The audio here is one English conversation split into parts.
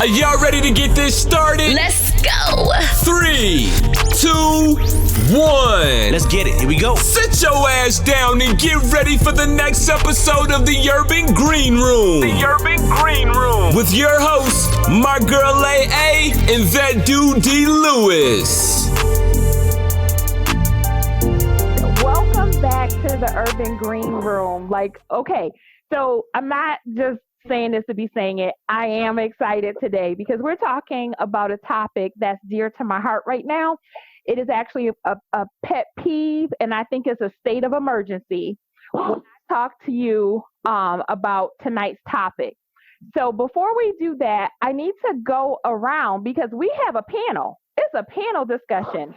Are y'all ready to get this started? Let's go. 3, 2, 1. Let's get it. Here we go. Sit your ass down and get ready for the next episode of the Urban Green Room. The Urban Green Room. With your hosts, my girl A.A. and that dude D. Lewis. Welcome back to the Urban Green Room. Okay, so I'm not just saying this to be saying it. I am excited today because we're talking about a topic that's dear to my heart right now. It is actually a pet peeve, and I think it's a state of emergency when I talk to you about tonight's topic. So before we do that, I need to go around because we have a panel. It's a panel discussion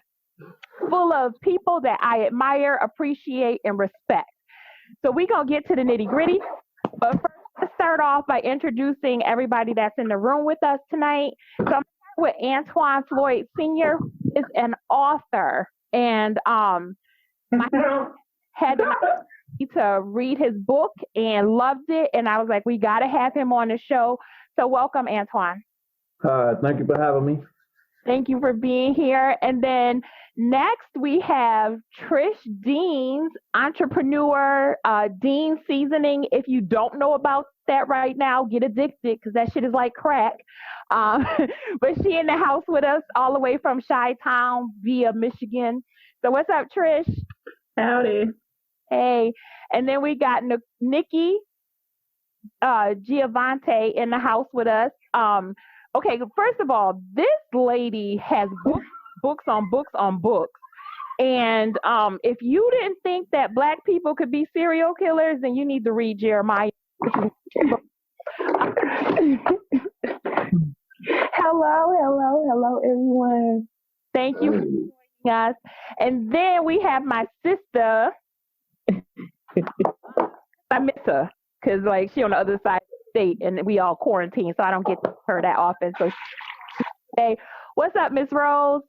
full of people that I admire, appreciate, and respect. So we're going to get to the nitty gritty. But first, let's start off by introducing everybody that's in the room with us tonight. So I'm going to start with Antwan Floyd Jr., who is an author. And I had to read his book and loved it. And I was like, we got to have him on the show. So welcome, Antwan. Thank you for having me. Thank you for being here. And then next we have Trish Deans, entrepreneur, Dean Seasoning. If you don't know about that right now, get addicted because that shit is like crack. But she in the house with us all the way from Chi-Town via Michigan. So what's up, Trish? Howdy. Hey. And then we got Nikki Giovante in the house with us. Okay, first of all, this lady has books on books on books. And if you didn't think that Black people could be serial killers, then you need to read Jeremiah. Hello, everyone. Thank you for joining us. And then we have my sister. I miss her because, she on the other side of the state, and we all quarantine, so I don't get her that often. So, hey, what's up, Miss Rose?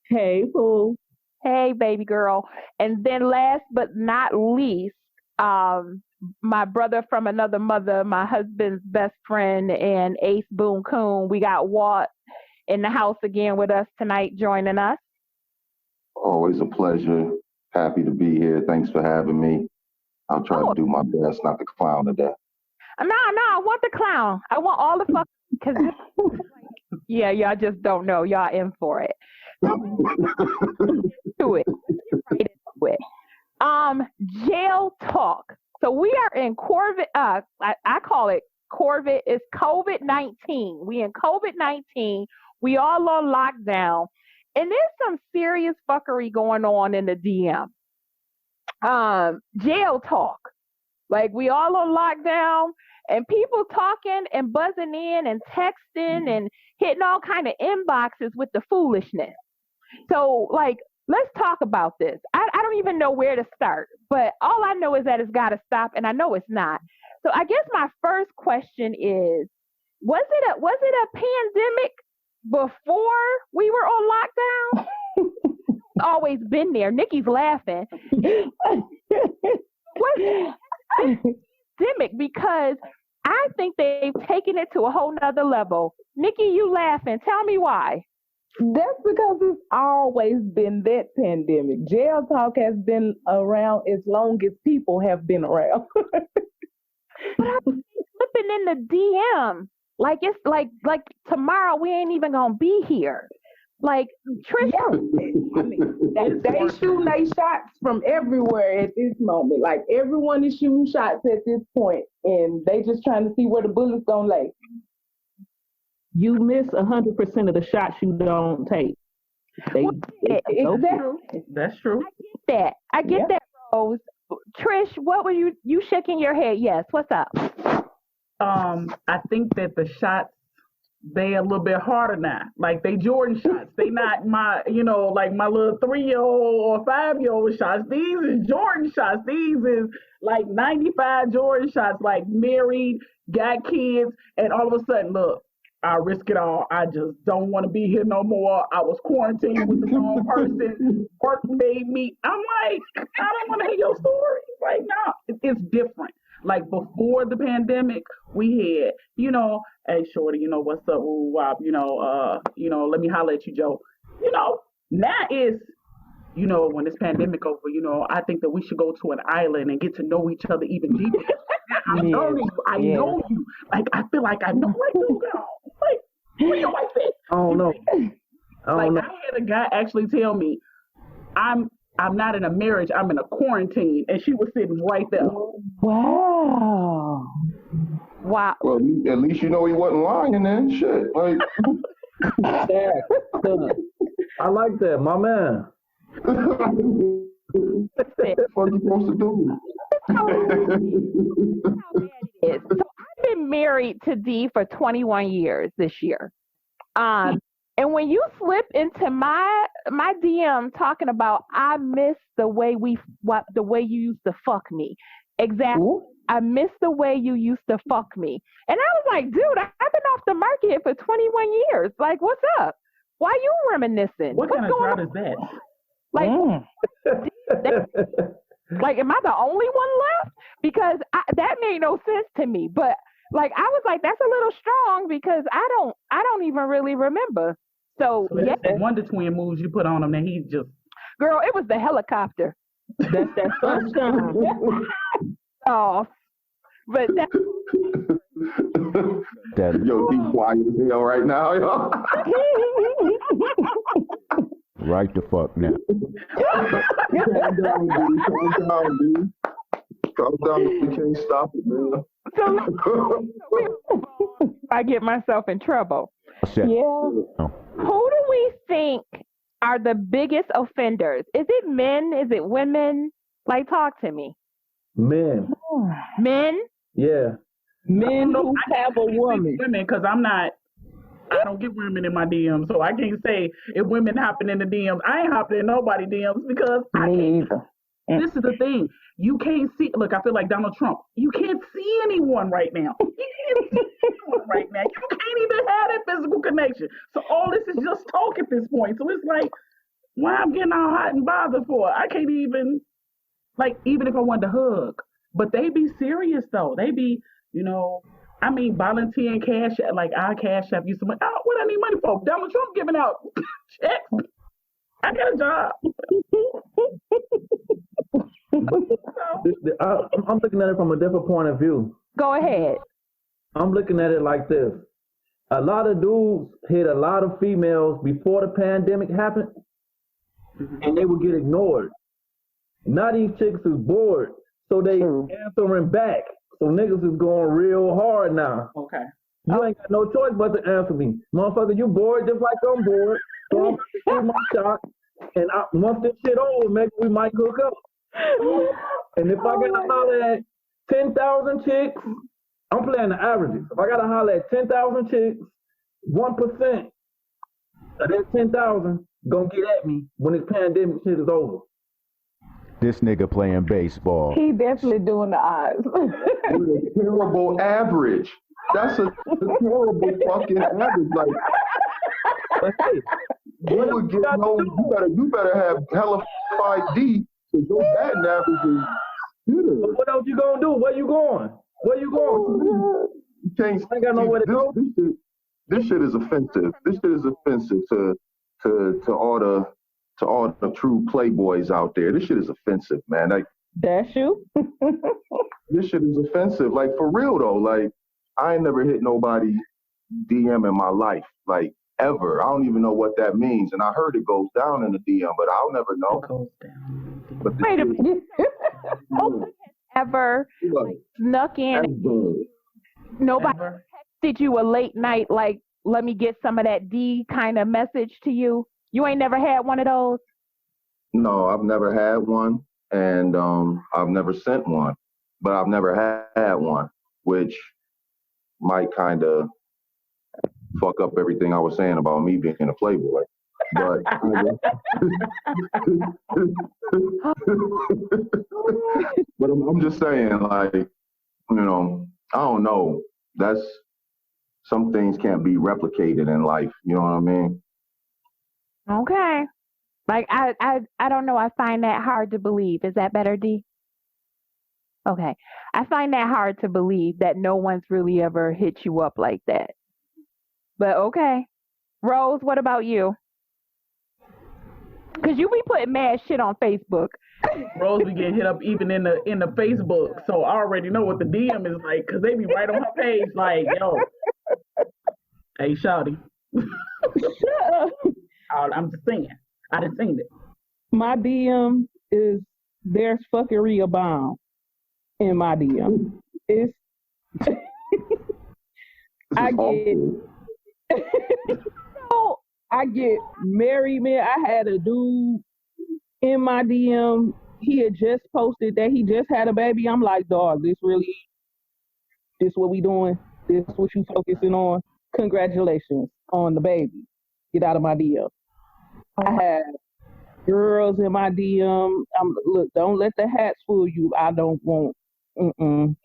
Hey, Pooh. Hey, baby girl. And then last but not least, my brother from another mother, my husband's best friend, and Ace Boone Coon. We got Walt in the house again with us tonight, joining us. Always a pleasure. Happy to be here. Thanks for having me. I'll try to do my best not to clown to death. No, I want the clown. I want all the fuck because yeah, y'all just don't know. Y'all in for it. Do it. Right into it. Jail talk. So we are in Corvette. I call it Corvette. It's COVID-19. We in COVID-19. We all on lockdown, and there's some serious fuckery going on in the DM. Jail talk. We all on lockdown and people talking and buzzing in and texting and hitting all kind of inboxes with the foolishness. So let's talk about this. I don't even know where to start, but all I know is that it's got to stop, and I know it's not. So I guess my first question is, was it a pandemic before we were on lockdown? Always been there. Nikki's laughing. What's pandemic? Because I think they've taken it to a whole nother level. Nikki, you laughing. Tell me why. That's because it's always been that pandemic. Jail talk has been around as long as people have been around. But I'm flipping in the DM. It's like tomorrow we ain't even gonna be here. Trish, they shooting their shots from everywhere at this moment. Everyone is shooting shots at this point, and they just trying to see where the bullets gonna lay. You miss 100% of the shots you don't take. Exactly. That's true. I get that, Rose. Trish, what were you shaking your head? Yes. What's up? I think that the shots, they a little bit harder now. They Jordan shots. They not my, my little 3-year-old or 5-year-old shots. These is Jordan shots. These is 95 Jordan shots, married, got kids, and all of a sudden, look, I risk it all. I just don't want to be here no more. I was quarantined with the wrong person. Work made me. I'm I don't want to hear your story. No, it's different. Like before the pandemic, we had, hey shorty, what's up, woo wop, let me holler at you, Joe. Now it's, when this pandemic over, I think that we should go to an island and get to know each other even deeper. I know you. Like I feel like I know you, girl. Like where your wife at? I don't know. I had a guy actually tell me, I'm not in a marriage, I'm in a quarantine, and she was sitting right there. Wow. Well, at least you know he wasn't lying then. Shit. Like I like that, my man. What are you supposed to do? So I've been married to D for 21 years this year. And when you slip into my DM talking about I miss the way you used to fuck me. Exactly. Ooh. I miss the way you used to fuck me. And I was like, dude, I've been off the market for 21 years. Like, what's up? Why you reminiscing? What kind of drought is that? Like, like, am I the only one left? Because that made no sense to me. But like, I was like, that's a little strong because I don't even really remember. So yeah, Wonder Twin moves you put on him, and he's just girl. It was the helicopter. That's that first time. Oh, but yo, be quiet as hell right now, yo. Right the fuck now. Calm down, we can't stop it, man. So I get myself in trouble. Yeah. Oh. Who do we think are the biggest offenders? Is it men? Is it women? Like, talk to me. Men. Men? Yeah. Men who have a woman. Women, because I don't get women in my DMs, so I can't say if women hopping in the DMs. I ain't hopping in nobody's DMs because I can't. Either. This is the thing. You can't see. Look, I feel like Donald Trump. You can't see anyone right now. You can't see anyone right now. You can't even have that physical connection. So all this is just talk at this point. So it's like, why I'm getting all hot and bothered for? I can't even, even if I wanted to hug. But they be serious though. They be, volunteering cash, like our cash app used to money. Oh, what I need money for? Donald Trump giving out checks. I got a job. I'm looking at it from a different point of view. Go ahead. I'm looking at it like this. A lot of dudes hit a lot of females before the pandemic happened, and they would get ignored. Now these chicks is bored, so they answering back. So niggas is going real hard now. Okay. You ain't got no choice but to answer me. Motherfucker, you bored just like I'm bored. So I'm going to shoot my shot. And once this shit over, maybe we might hook up. And if I got to holler at 10,000 chicks, I'm playing the averages. If I got to holler at 10,000 chicks, 1% of that 10,000 going to get at me when this pandemic shit is over. This nigga playing baseball. He definitely doing the odds. A terrible average. That's a terrible fucking average. Like, but hey, you better have hella 5D because your batting average is good. What else you gonna do? Where you going? You can't. I ain't got nowhere to go. This shit is offensive. This shit is offensive to all the true playboys out there. This shit is offensive, man. Like, that's you. This shit is offensive. Like, for real though. Like, I ain't never hit nobody DM in my life, like, ever. I don't even know what that means. And I heard it goes down in the DM, but I'll never know. It goes down. But wait a minute. Ever snuck in? Nobody texted you a late night, like, let me get some of that D kind of message to you? You ain't never had one of those? No, I've never had one. And I've never sent one. But I've never had one, which might kind of fuck up everything I was saying about me being a playboy. But but I'm just saying, like, I don't know. That's, some things can't be replicated in life. You know what I mean? Okay. Like, I don't know. I find that hard to believe. Is that better, D? Okay. I find that hard to believe that no one's really ever hit you up like that. But okay. Rose, what about you? Because you be putting mad shit on Facebook. Rose be getting hit up even in the Facebook, so I already know what the DM is like, because they be right on her page like, yo, hey, shawty. Shut up. I'm just saying. I done seen it. My DM is there's fuckery abound in my DM. It's I get married men. I had a dude in my DM. He had just posted that he just had a baby. I'm like, dog, this what we doing? This what you focusing on? Congratulations on the baby. Get out of my DM. I have girls in my DM. Look, don't let the hats fool you. I don't want. You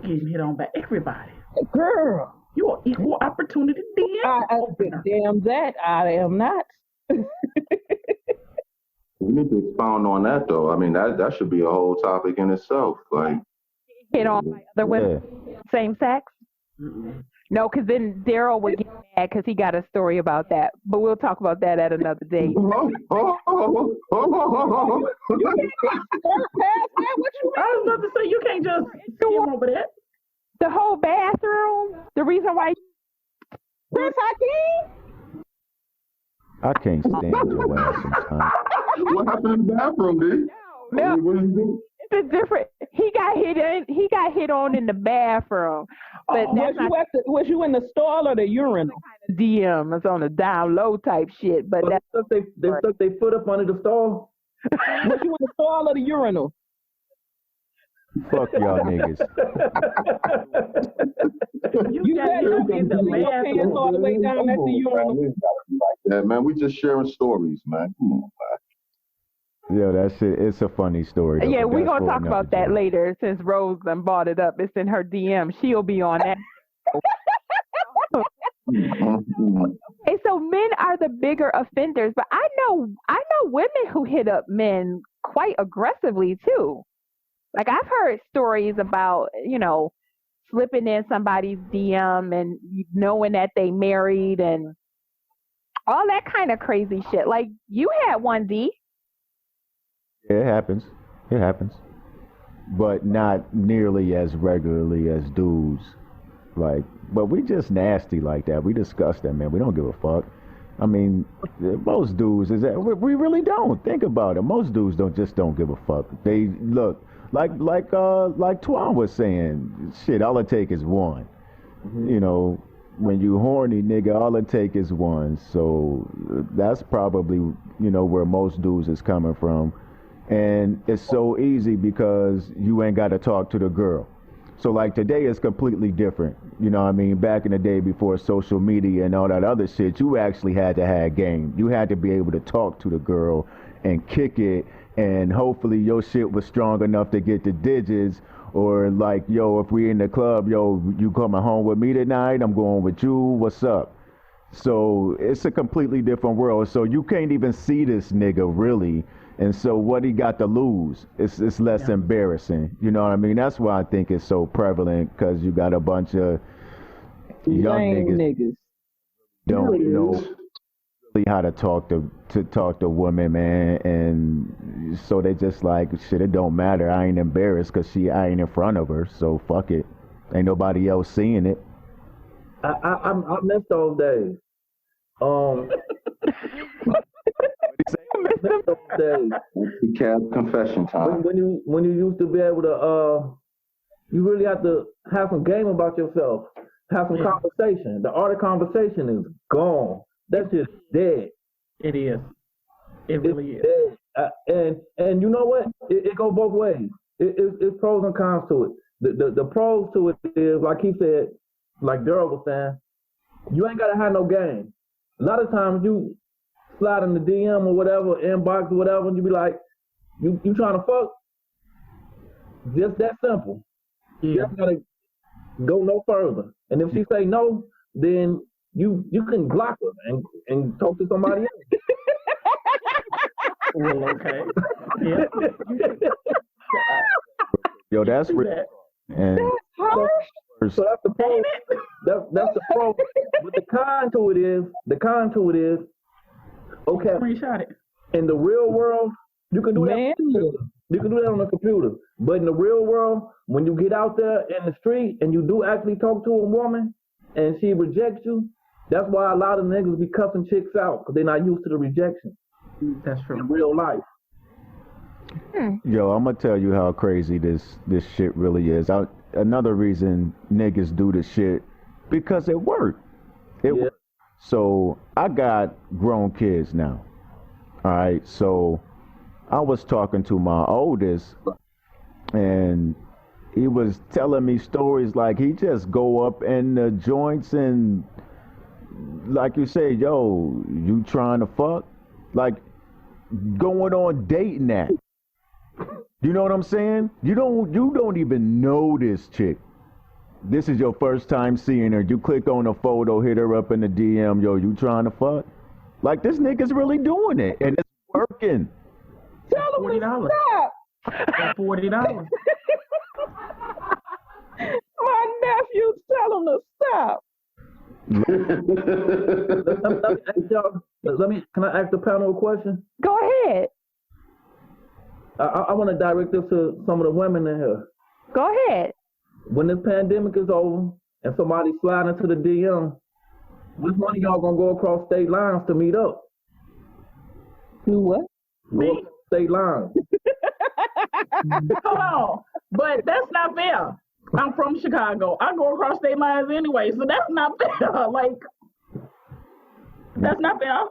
getting hit on by everybody. Girl. You are equal opportunity DM. Damn that. I am not. We need to expound on that, though. I mean, that should be a whole topic in itself. Like, hit on by other women, same sex? Mm-hmm. No, because then Daryl would get mad because he got a story about that. But we'll talk about that at another date. I was about to say, you can't just skim over that. The whole bathroom, the reason why Prince Hakeem? I can't stand your ass sometimes. what happened in the bathroom, dude? No, What did you do? it's a different. He got hit on in the bathroom, but that's not was you in the stall or the urinal? DM. It's on the down low type shit. But that's they stuck their foot up under the stall. Was you in the stall or the urinal? Fuck y'all niggas. You got your pants all the way down at the urinal. Yeah, man, we just sharing stories, man. Come on, man. Yeah, that shit. It's a funny story. Though, yeah, we're that's gonna for talk another about that day. later. Since Rose done brought it up, it's in her DM. She'll be on that. Hey, so men are the bigger offenders, but I know women who hit up men quite aggressively too. Like I've heard stories about, slipping in somebody's DM and knowing that they married and all that kind of crazy shit. Like you had one, D. Yeah, it happens. It happens. But not nearly as regularly as dudes. But we just nasty like that. We disgusting, man. We don't give a fuck. I mean, most dudes we really don't. Think about it. Most dudes don't give a fuck. They look like Twan was saying. Shit, all it take is one. Mm-hmm. When you horny, nigga, all it take is one. So that's probably where most dudes is coming from. And it's so easy because you ain't got to talk to the girl. So like today is completely different. Back in the day before social media and all that other shit, you actually had to have game. You had to be able to talk to the girl and kick it, and hopefully your shit was strong enough to get the digits. Or like, yo, if we in the club, yo, you coming home with me tonight? I'm going with you. What's up? So it's a completely different world. So you can't even see this nigga really. And so what he got to lose, it's less embarrassing. You know what I mean? That's why I think it's so prevalent, because you got a bunch of young niggas don't know really how to talk to women, man. And so they just like, shit, it don't matter. I ain't embarrassed because I ain't in front of her. So fuck it. Ain't nobody else seeing it. I miss those days. Confession time. When you used to be able to, you really have to have some game about yourself. Have some conversation. The art of conversation is gone. That's just dead. It is. It really is. Dead. And you know what? It goes both ways. It's pros and cons to it. The pros to it is, like he said, like Daryl was saying, you ain't gotta have no game. A lot of times you slide in the DM or whatever, inbox or whatever, and you be like, you trying to fuck? Just that simple. Yeah. You don't gotta go no further. And if she say no, then you can block her and talk to somebody else. Well, okay. Yeah. Yo, that's Do real. that. And Harsh. So that's the pro. That's the pro. But the con to it is, okay, Screenshot it. in the real world, you can do that. Man, look. You can do that on a computer. But in the real world, when you get out there in the street and you do actually talk to a woman and she rejects you, that's why a lot of niggas be cussing chicks out because they're not used to the rejection That's true. in real life. yo, I'm gonna tell you how crazy this shit really is. Another reason niggas do this shit because it worked. It Yeah. worked. So I got grown kids now. All right, so I was talking to my oldest, and he was telling me stories like he just go up in the joints and, like you say, yo, you trying to fuck? Like going on dating that. You know what I'm saying? You don't even know this chick. This is your first time seeing her. You click on a photo, hit her up in the DM, yo, you trying to fuck? Like this nigga's really doing it, and it's working. Tell them to $40. stop. That's $40. My nephew, tell him to stop. Can I ask the panel a question? Go ahead. I want to direct this to some of the women in here. Go ahead. When this pandemic is over and somebody slide into the DM, which one of y'all gonna go across state lines to meet up? Do what? Go across state lines. Hold on. But that's not fair. I'm from Chicago. I go across state lines anyway, so that's not fair. Like, that's not fair.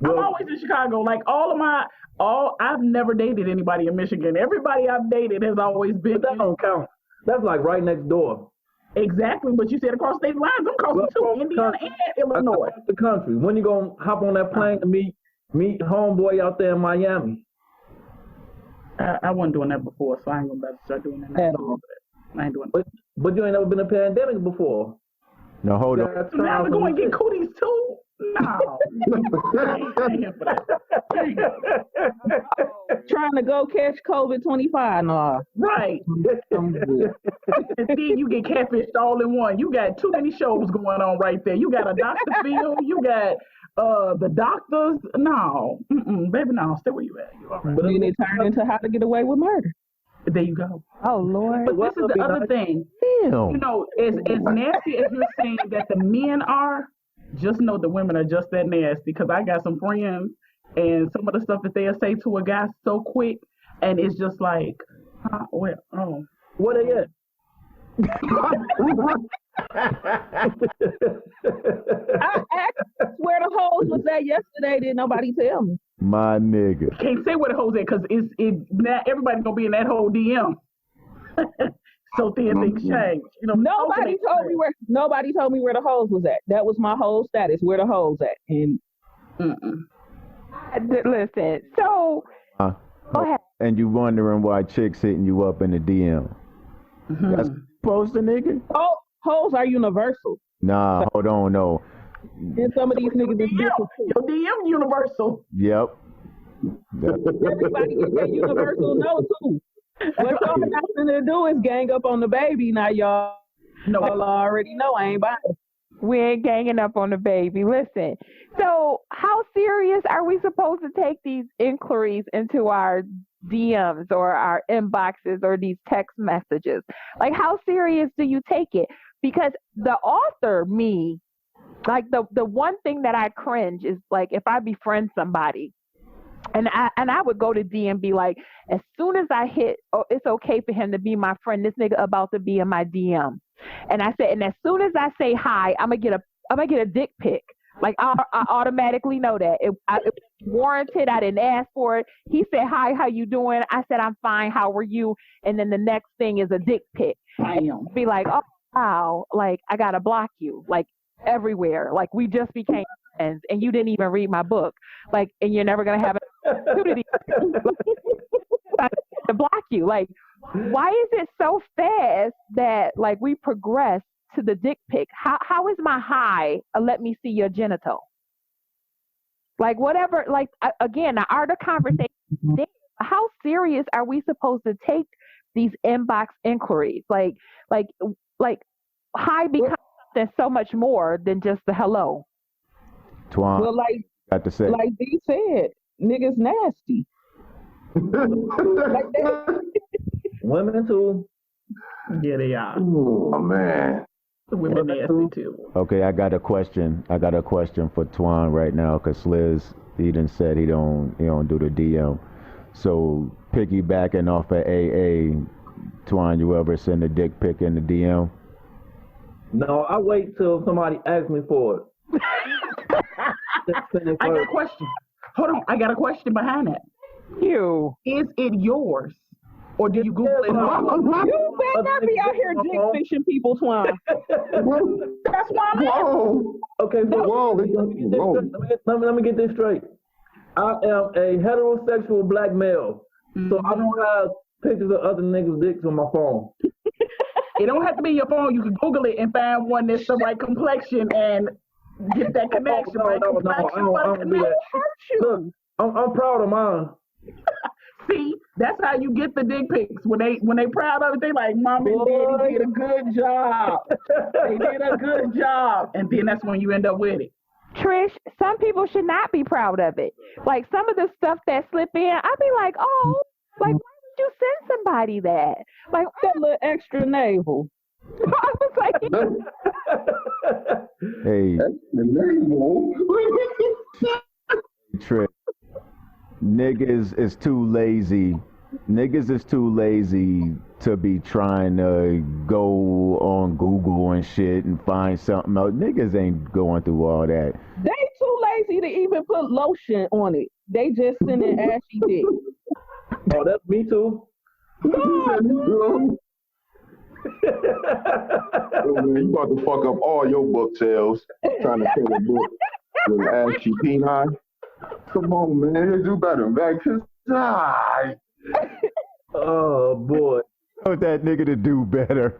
I'm always in Chicago. Like, I've never dated anybody in Michigan. Everybody I've dated has always been. But that don't count. That's like right next door. Exactly, but you said across state lines. I'm crossing two, Indiana and Illinois. Across the country. When you gonna hop on that plane to meet homeboy out there in Miami? I wasn't doing that before, so I ain't gonna better start doing that At now. all. I ain't doing But you ain't never been in a pandemic before. No, hold on. that. So now I'm going to get cooties too? No. I ain't here for that. Trying to go catch COVID-25? No. Right. I'm good. And then you get catfished all in one. You got too many shows going on right there. You got a Dr. Phil. You got the doctors. No. Baby, no. Stay where you at. You all right. But then it turned into How to Get Away with Murder. There you go. Oh, Lord. But this is the other thing. Damn. You know, as nasty as you're saying that the men are, just know the women are just that nasty. Because I got some friends, and some of the stuff that they'll say to a guy so quick, and it's just like, Where they at? I asked where the hoes was at yesterday. Didn't nobody tell me? My nigga. Can't say where the hoes at because not everybody's gonna be in that whole DM. So then things change. You know, Nobody told me where the hoes was at. That was my whole status. Where the hoes at? And Listen, so go ahead. And you wondering why chicks hitting you up in the DM. That's supposed to, nigga? hoes are universal. Nah, hold on, no. And some of these niggas is different too. Your DM universal. Yep. Everybody get that universal no too. What y'all got nothing to do is gang up on the baby. Now y'all already know I ain't buying it. We ain't ganging up on the baby. Listen, so how serious are we supposed to take these inquiries into our DMs or our inboxes or these text messages? Like, how serious do you take it? Because the author, me, like the one thing that I cringe is like if I befriend somebody and I would go to DM and be like, as soon as I hit, it's okay for him to be my friend. This nigga about to be in my DM. And I said, and as soon as I say hi, I'm gonna get a dick pic. Like I automatically know that it was warranted. I didn't ask for it. He said, hi, how you doing? I said, I'm fine. How are you? And then the next thing is a dick pic. Damn. Be like, oh wow, like I gotta block you, like everywhere. Like we just became friends, and you didn't even read my book. Like, and you're never gonna have an opportunity to block you. Like, why is it so fast that like we progress to the dick pic? How is my hi? Let me see your genital. Like whatever. Like again, the art of conversation. How serious are we supposed to take these inbox inquiries. Like hi becomes something so much more than just the hello. Twan, Well, got to say. like D said, niggas nasty. Like that. Women too. Yeah, they are. Oh man. The women nasty too. Okay, I got a question for Twan right now, cause Sliz, he done said he don't do the DM. So piggybacking off of AA, Twan, you ever send a dick pic in the DM? No, I wait till somebody asks me for it. I got a question. Hold on, I got a question behind that. Is it yours? Or do you Google it? You better not be out here dick fishing people, Twan. That's why I'm asking. Okay, so let me get this straight. I am a heterosexual black male, so I don't have pictures of other niggas' dicks on my phone. It don't have to be your phone. You can Google it and find one that's the right complexion and get that connection. No, I don't do that. Look, I'm proud of mine. See, that's how you get the dick pics. When they proud of it, they like, Mom and Daddy did a good job. They did a good job. And then that's when you end up with it. Trish, some people should not be proud of it. Like some of the stuff that slip in, I'd be like, oh, like why would you send somebody that? Like that little extra navel. I was like, Hey, Trish, niggas is too lazy. Niggas is too lazy to be trying to go on Google and shit and find something else. Niggas ain't going through all that. They too lazy to even put lotion on it. They just sending ashy dick. Oh, that's me too. Oh, man, you about to fuck up all your book sales trying to sell a book with ashy penile. Come on, man, do better, man. Oh boy. Told that nigga to do better.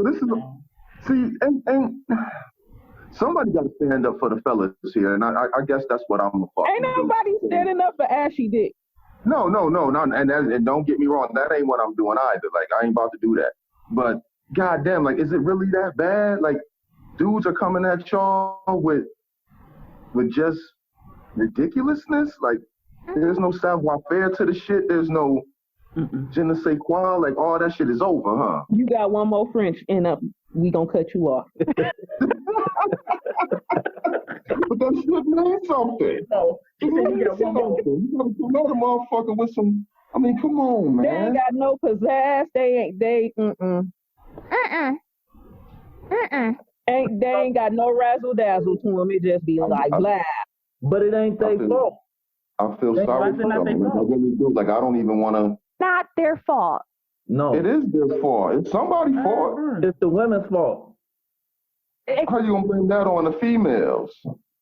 This is and somebody got to stand up for the fellas here, and I guess that's what I'm gonna fucking Ain't nobody do. standing up for ashy dick. No, and don't get me wrong, that ain't what I'm doing either. Like, I ain't about to do that. But goddamn, like, is it really that bad? Like, dudes are coming at y'all with just ridiculousness. Like, there's no savoir-faire to the shit. There's no je ne sais quoi. Like, all that shit is over, huh? You got one more French, and we gonna cut you off. But that shit means something. No, he said you got one more. You gotta come at a motherfucker with some. I mean, come on, man. They ain't got no pizzazz. They ain't got no razzle dazzle to them. It just be like blah. But it ain't their fault. I feel sorry for them. I really do. Like, I don't even want to. not their fault. No. It is their fault. It's somebody's fault. It's the women's fault. How you gonna blame that on the females?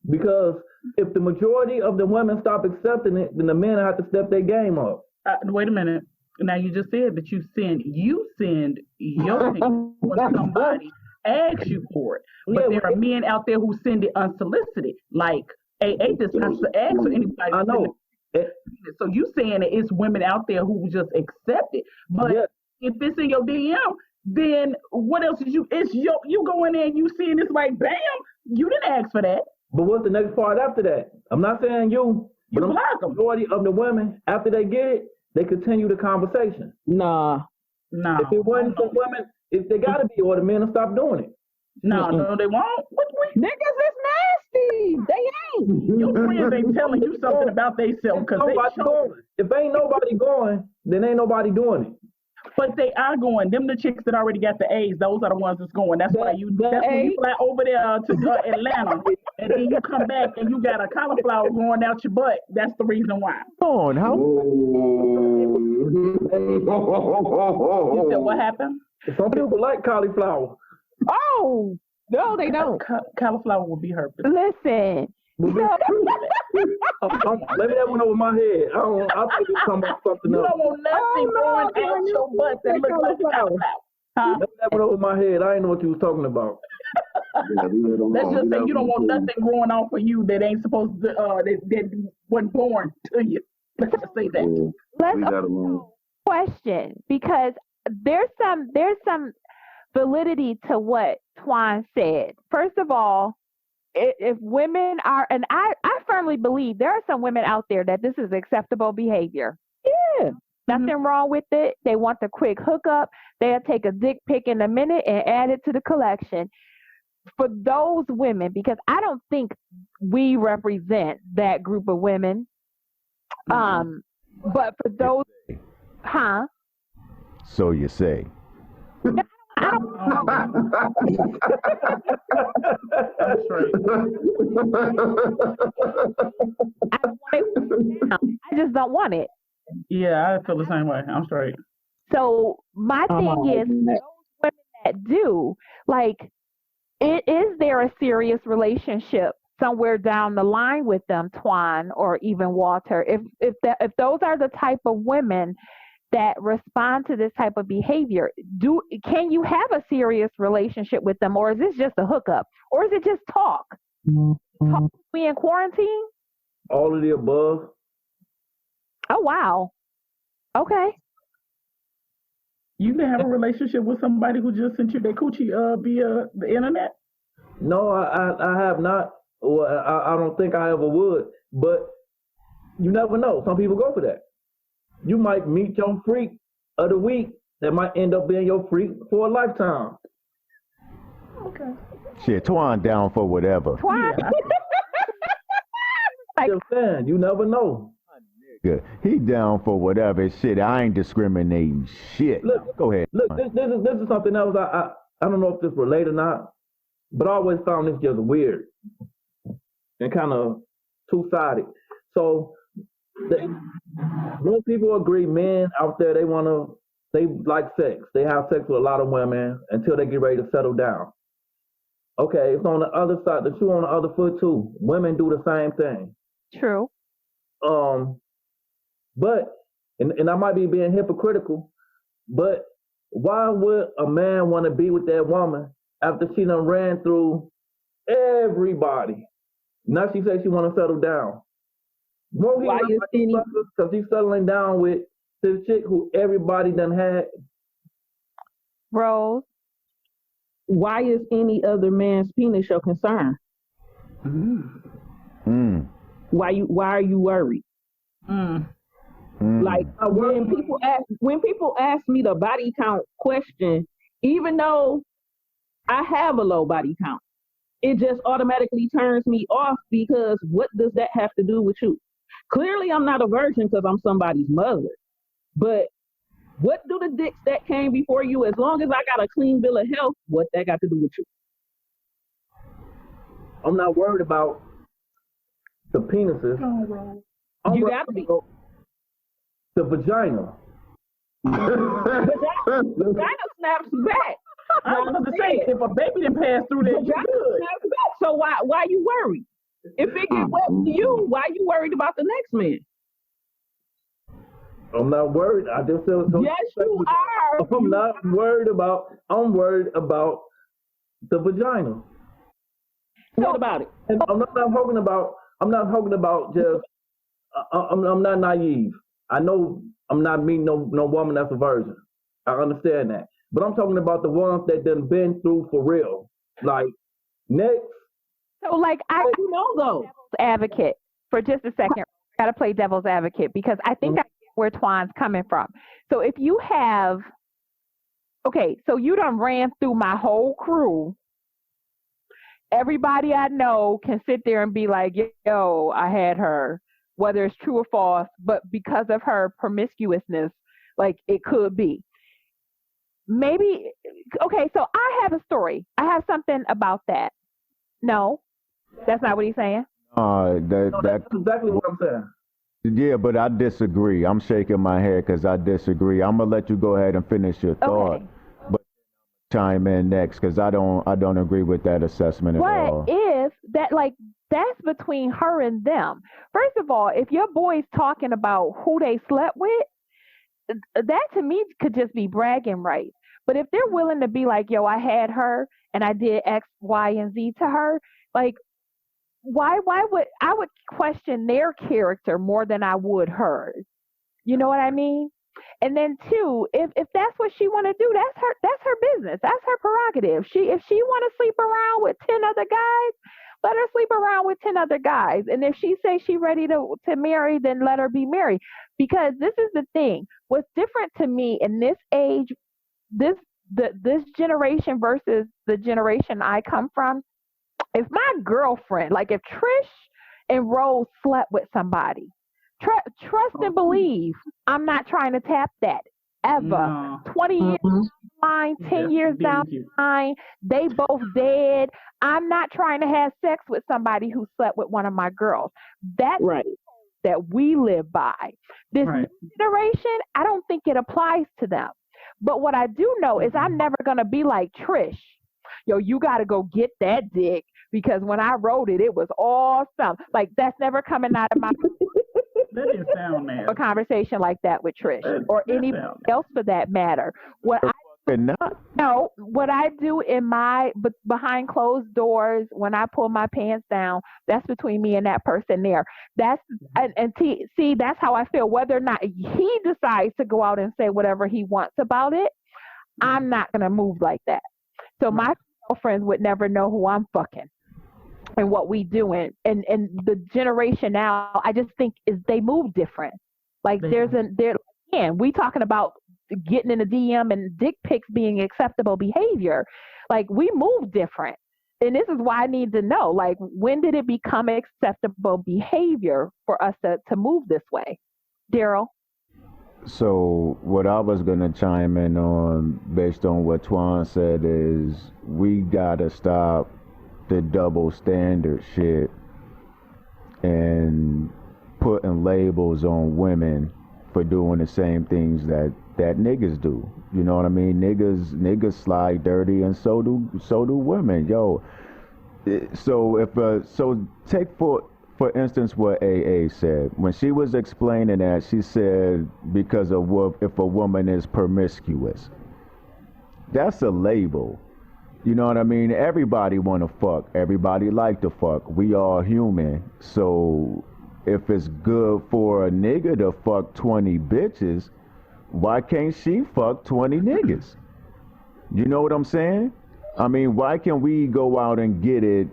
Because if the majority of the women stop accepting it, then the men have to step their game up. Wait a minute. Now you just said that you send your thing when somebody asks you for it. But there are men out there who send it unsolicited. Like AA does not ask for anybody. I know. So you saying that it's women out there who just accept it. But if it's in your DM, then what else is you go in there and you see and it's like, bam, you didn't ask for that. But what's the next part after that? I'm not saying you, but the majority of the women, after they get it, they continue the conversation. Nah. If it wasn't for women, if they gotta be, or the men will stop doing it. No, they won't. Niggas is nasty. They ain't. Your friends ain't telling you something about themselves because they show. If ain't nobody going, then ain't nobody doing it. But they are going. Them the chicks that already got the A's. Those are the ones that's going. That's why that's when you fly over there to Atlanta, and then you come back and you got a cauliflower growing out your butt. That's the reason why. On how? You said what happened? Some people like cauliflower. Oh no, they don't. Cauliflower will be herpes. Listen. Let me that one over my head. I think it's talking about something else. You don't want nothing growing out your butt that looks like a cauliflower. Huh? Let me that one over my head. I didn't know what you was talking about. Let's just say you don't want nothing growing off of you that ain't supposed to that wasn't born to you. Let's just say that. Leave that alone. question because there's some validity to what Twan said. First of all, if women are, and I firmly believe there are some women out there that this is acceptable behavior. Yeah. Nothing wrong with it. They want the quick hookup. They'll take a dick pic in a minute and add it to the collection. For those women, because I don't think we represent that group of women. But for those, So you say. I don't. That's right. I just don't want it. Yeah, I feel the same way. I'm straight. So my thing is, those women that do, like, is there a serious relationship somewhere down the line with them, Twan or even Walter? If those are the type of women that respond to this type of behavior, can you have a serious relationship with them, or is this just a hookup, or is it just talk? Talk we in quarantine? All of the above. Oh wow. Okay. You can have a relationship with somebody who just sent you their coochie via the internet? No, I have not. Well, I don't think I ever would. But you never know. Some people go for that. You might meet your freak of the week that might end up being your freak for a lifetime. Okay. Shit, Twan down for whatever. Twan. Yeah. Like, Just saying, you never know. Good. He down for whatever. Shit, I ain't discriminating. Shit. Look, go ahead. Look, this is something else. I don't know if this relates or not, but I always found this just weird and kind of two-sided. So most people agree, men out there, they like sex. They have sex with a lot of women until they get ready to settle down. Okay, it's on the other side, the shoe on the other foot too. Women do the same thing. true. But and I might be being hypocritical, but why would a man want to be with that woman after she done ran through everybody? Now she says she want to settle down. Why is any? Because he's settling down with this chick who everybody done had. Rose. Why is any other man's penis your concern? Why are you worried? Like when people ask me the body count question, even though I have a low body count, it just automatically turns me off because what does that have to do with you? Clearly, I'm not a virgin because I'm somebody's mother. But what do the dicks that came before you, as long as I got a clean bill of health, what that got to do with you? I'm not worried about the penises. You got to be. The vagina. Vagina snaps back. I was about to say, if a baby didn't pass through there, you Vagina good. snaps back. So why you worried? If it get wet to you, why you worried about the next man? I'm not worried. I just feel so. Yes, you are. I'm not worried about. I'm worried about the vagina. What about it? And I'm not talking about. I'm not talking about just. I'm not naive. I know I'm not meeting no woman that's a virgin. I understand that. But I'm talking about the ones that done been through for real. Like, next. So, like, You know, though. devil's advocate for just a second. I gotta play devil's advocate because I think I get where Twan's coming from. So if you have, okay, so you done ran through my whole crew. Everybody I know can sit there and be like, yo, I had her, whether it's true or false, but because of her promiscuousness, like it could be. Maybe, okay, so I have a story. I have something about that. No, that's not what he's saying. That's exactly what I'm saying. Yeah, but I disagree. I'm shaking my head because I disagree. I'm gonna let you go ahead and finish your thought, Okay. but chime in next because I don't agree with that assessment at all. What if that, like, that's between her and them? First of all, if your boy's talking about who they slept with, that to me could just be bragging rights. But if they're willing to be like, yo, I had her and I did X, Y, and Z to her, like, why would I would question their character more than I would hers? You know what I mean? And then two, if that's what she want to do, that's her business. That's her prerogative. If she want to sleep around with 10 other guys, let her sleep around with 10 other guys. And if she says she's ready to marry, then let her be married. Because this is the thing. What's different to me in this age, this generation versus the generation I come from, if my girlfriend, like if Trish and Rose slept with somebody, trust and believe, I'm not trying to tap that ever. No. 20 years down the line, 10 years down the line, they both dead. I'm not trying to have sex with somebody who slept with one of my girls. That's Right. that we live by. This Right. new generation, I don't think it applies to them. But what I do know is I'm never going to be like Trish. Yo, you got to go get that dick because when I wrote it, it was awesome. Like, that's never coming out of my That didn't sound nasty. a conversation like that with Trish or anybody else for that matter. What I do in my behind closed doors when I pull my pants down, that's between me and that person there. That's see, that's how I feel. Whether or not he decides to go out and say whatever he wants about it, I'm not gonna move like that. So my girlfriends would never know who I'm fucking and what we doing. And the generation now, I just think is they move different. Like we talking about getting in the DM and dick pics being acceptable behavior. Like we move different. And this is why I need to know, like, when did it become acceptable behavior for us to move this way? Daryl? So what I was going to chime in on, based on what Twan said, is we got to stop the double standard shit and putting labels on women for doing the same things that niggas do. You know what I mean? Niggas slide dirty, and so do women. Yo, so take for instance what AA said when she was explaining that. She said because if a woman is promiscuous, that's a label. You know what I mean? Everybody want to fuck. Everybody like to fuck. We all human. So if it's good for a nigga to fuck 20 bitches, why can't she fuck 20 niggas? You know what I'm saying? I mean, why can we go out and get it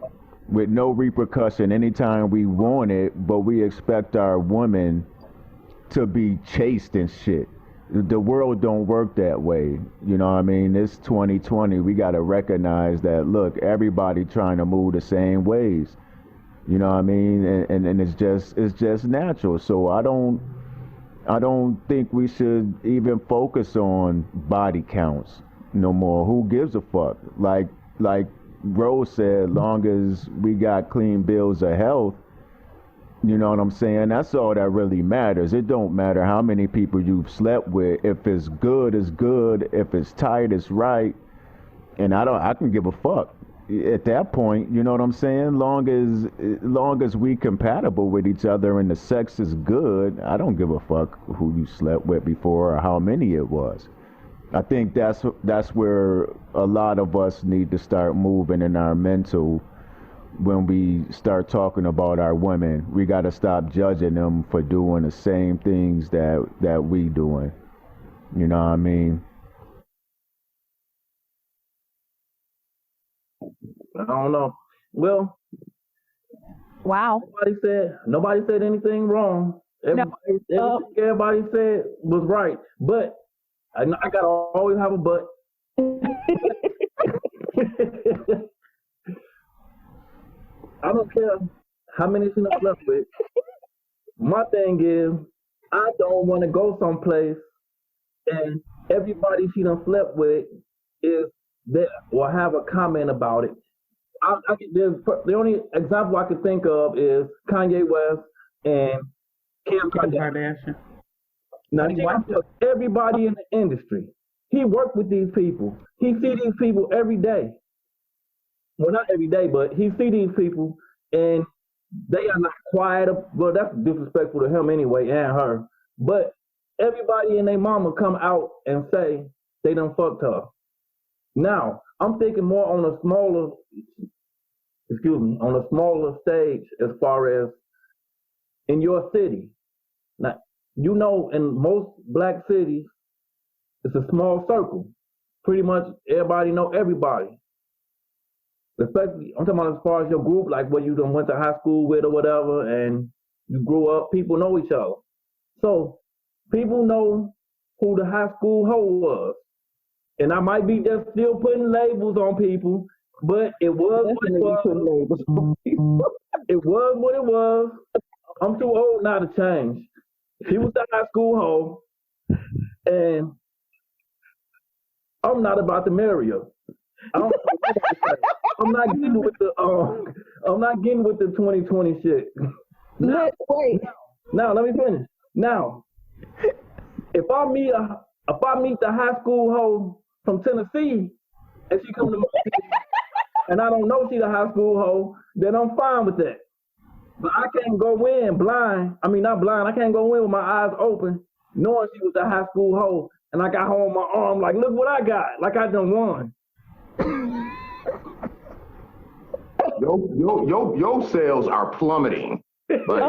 with no repercussion anytime we want it, but we expect our women to be chaste and shit? The world don't work that way. You know what I mean? It's 2020. We got to recognize that, look, everybody trying to move the same ways. You know what I mean? And it's just natural. So I don't think we should even focus on body counts no more. Who gives a fuck? Like Rose said, long as we got clean bills of health, you know what I'm saying? That's all that really matters. It don't matter how many people you've slept with. If it's good, it's good. If it's tight, it's right. And I can give a fuck at that point. You know what I'm saying? Long as we compatible with each other and the sex is good, I don't give a fuck who you slept with before or how many it was. I think that's where a lot of us need to start moving in our mental. When we start talking about our women, we got to stop judging them for doing the same things that we doing. You know what I mean? I don't know. Well, Wow. Nobody said anything wrong. Everybody said was right. But I gotta always have a but. I don't care how many she done slept with. My thing is, I don't want to go someplace and everybody she done slept with is there or have a comment about it. The only example I can think of is Kanye West and Kim Kardashian. Now, everybody in the industry, he worked with these people. He see these people every day. Well, not every day, but he see these people, and they are not quiet. Well, that's disrespectful to him anyway, and her. But everybody and their mama come out and say they done fucked her. Now, I'm thinking more on a smaller stage as far as in your city. Now, you know, in most black cities, it's a small circle. Pretty much everybody know everybody. Especially, I'm talking about as far as your group, like where you done went to high school with or whatever, and you grew up, people know each other. So people know who the high school hoe was. And I might be just still putting labels on people, but it was what it was. It was what it was. I'm too old now to change. She was the high school hoe, and I'm not about to marry her. I don't know what to say. I'm not getting with the I'm not getting with the 2020 shit. Wait. Now let me finish. Now, if I meet the high school hoe from Tennessee and she come to my city and I don't know she the high school hoe, then I'm fine with that. But I can't go in blind. I mean, not blind. I can't go in with my eyes open, knowing she was the high school hoe, and I got her on my arm like, look what I got, like I done won. Your sales are plummeting. Like,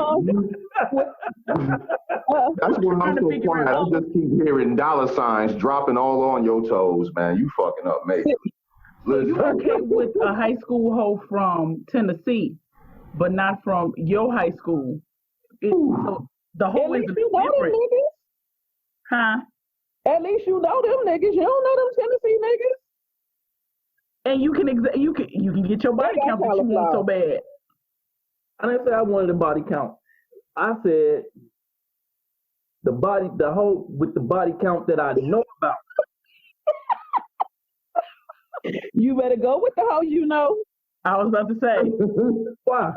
that's what I'm so quiet. I just keep hearing dollar signs dropping all on your toes, man. You fucking up, mate. So you okay with a high school hoe from Tennessee, but not from your high school? So the hoe is different. Huh? At least you know them niggas. You don't know them Tennessee niggas. And you can get your body count that you want so bad. I didn't say I wanted a body count. I said the hoe with the body count that I know about. You better go with the hoe you know. I was about to say. Why?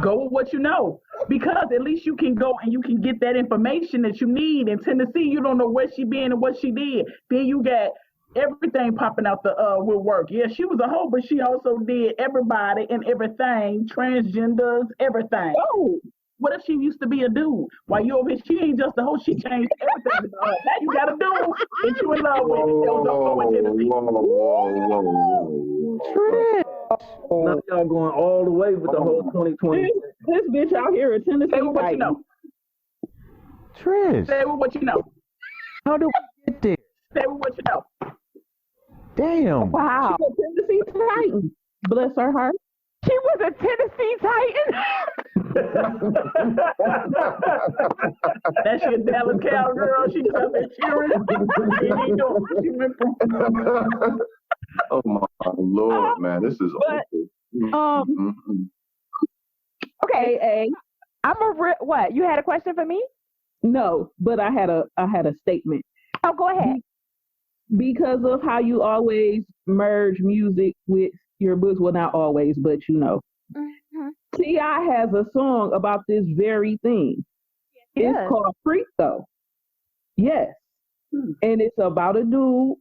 Go with what you know. Because at least you can go and you can get that information that you need. In Tennessee, you don't know where she been and what she did. Then you got everything popping out the with work. Yeah, she was a hoe, but she also did everybody and everything, transgenders, everything. Oh. What if she used to be a dude? While you over here, she ain't just a hoe, she changed everything. Now you got a dude that you in love with. That was a hoe in Tennessee. Now y'all going all the way with the whole 2020. This bitch out here in Tennessee. Say what you know. Trish. Say what you know. How do we get there? Say what you know. Damn. Wow. She's a Tennessee Titan. Bless her heart. She was a Tennessee Titan. That she a Dallas Cowgirl. She just out there cheering. She ain't know where she went from. Oh my Lord, man, this is awful. Okay, what? You had a question for me? No, but I had a statement. Oh, go ahead. Because of how you always merge music with your books, well, not always, but you know. Mm-hmm. T.I. has a song about this very thing. Yes. It's called Freak, though. Yes. And it's about a dude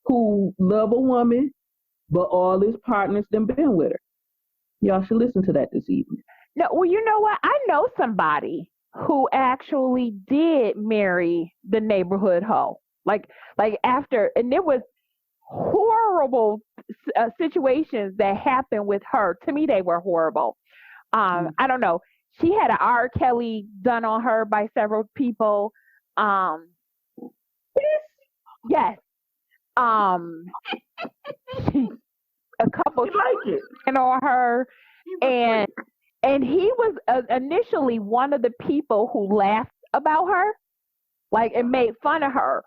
who love a woman, but all his partners done been with her. Y'all should listen to that this evening. No, well, you know what? I know somebody who actually did marry the neighborhood hoe. Like after, and there was horrible situations that happened with her. To me, they were horrible. I don't know. She had an R. Kelly done on her by several people. Yes. A couple like it. and on her, and he was initially one of the people who laughed about her, like, and made fun of her.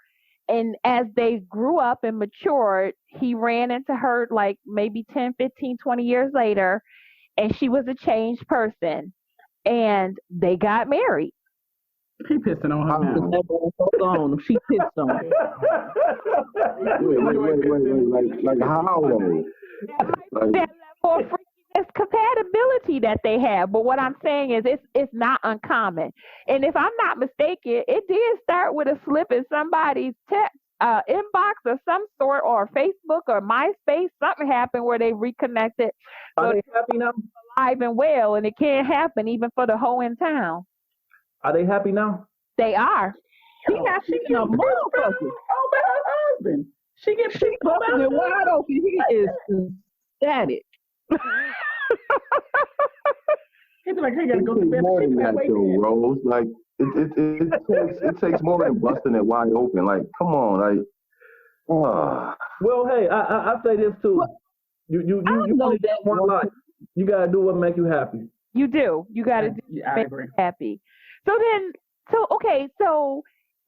And as they grew up and matured, he ran into her like maybe 10, 15, 20 years later, and she was a changed person, and they got married. He pissing on her now. Hold on, she pissed on her. Wait. Like how though? That level of freakiness compatibility that they have. But what I'm saying is it's not uncommon. And if I'm not mistaken, it did start with a slip in somebody's text inbox of some sort, or Facebook or MySpace. Something happened where they reconnected. Are they happy now? Alive and well, and it can't happen even for the hoe in town. Are they happy now? They are. She got a motherfucker. Oh, but her husband. She busting it wide open. He is ecstatic. He'd be like, hey, gotta go to bed. More than that, though, Rose. Like it takes more than busting it wide open. Like, come on, like. Well, hey, I say this too. You only get one life. You gotta do what make you happy. You do. You gotta do what make you happy. So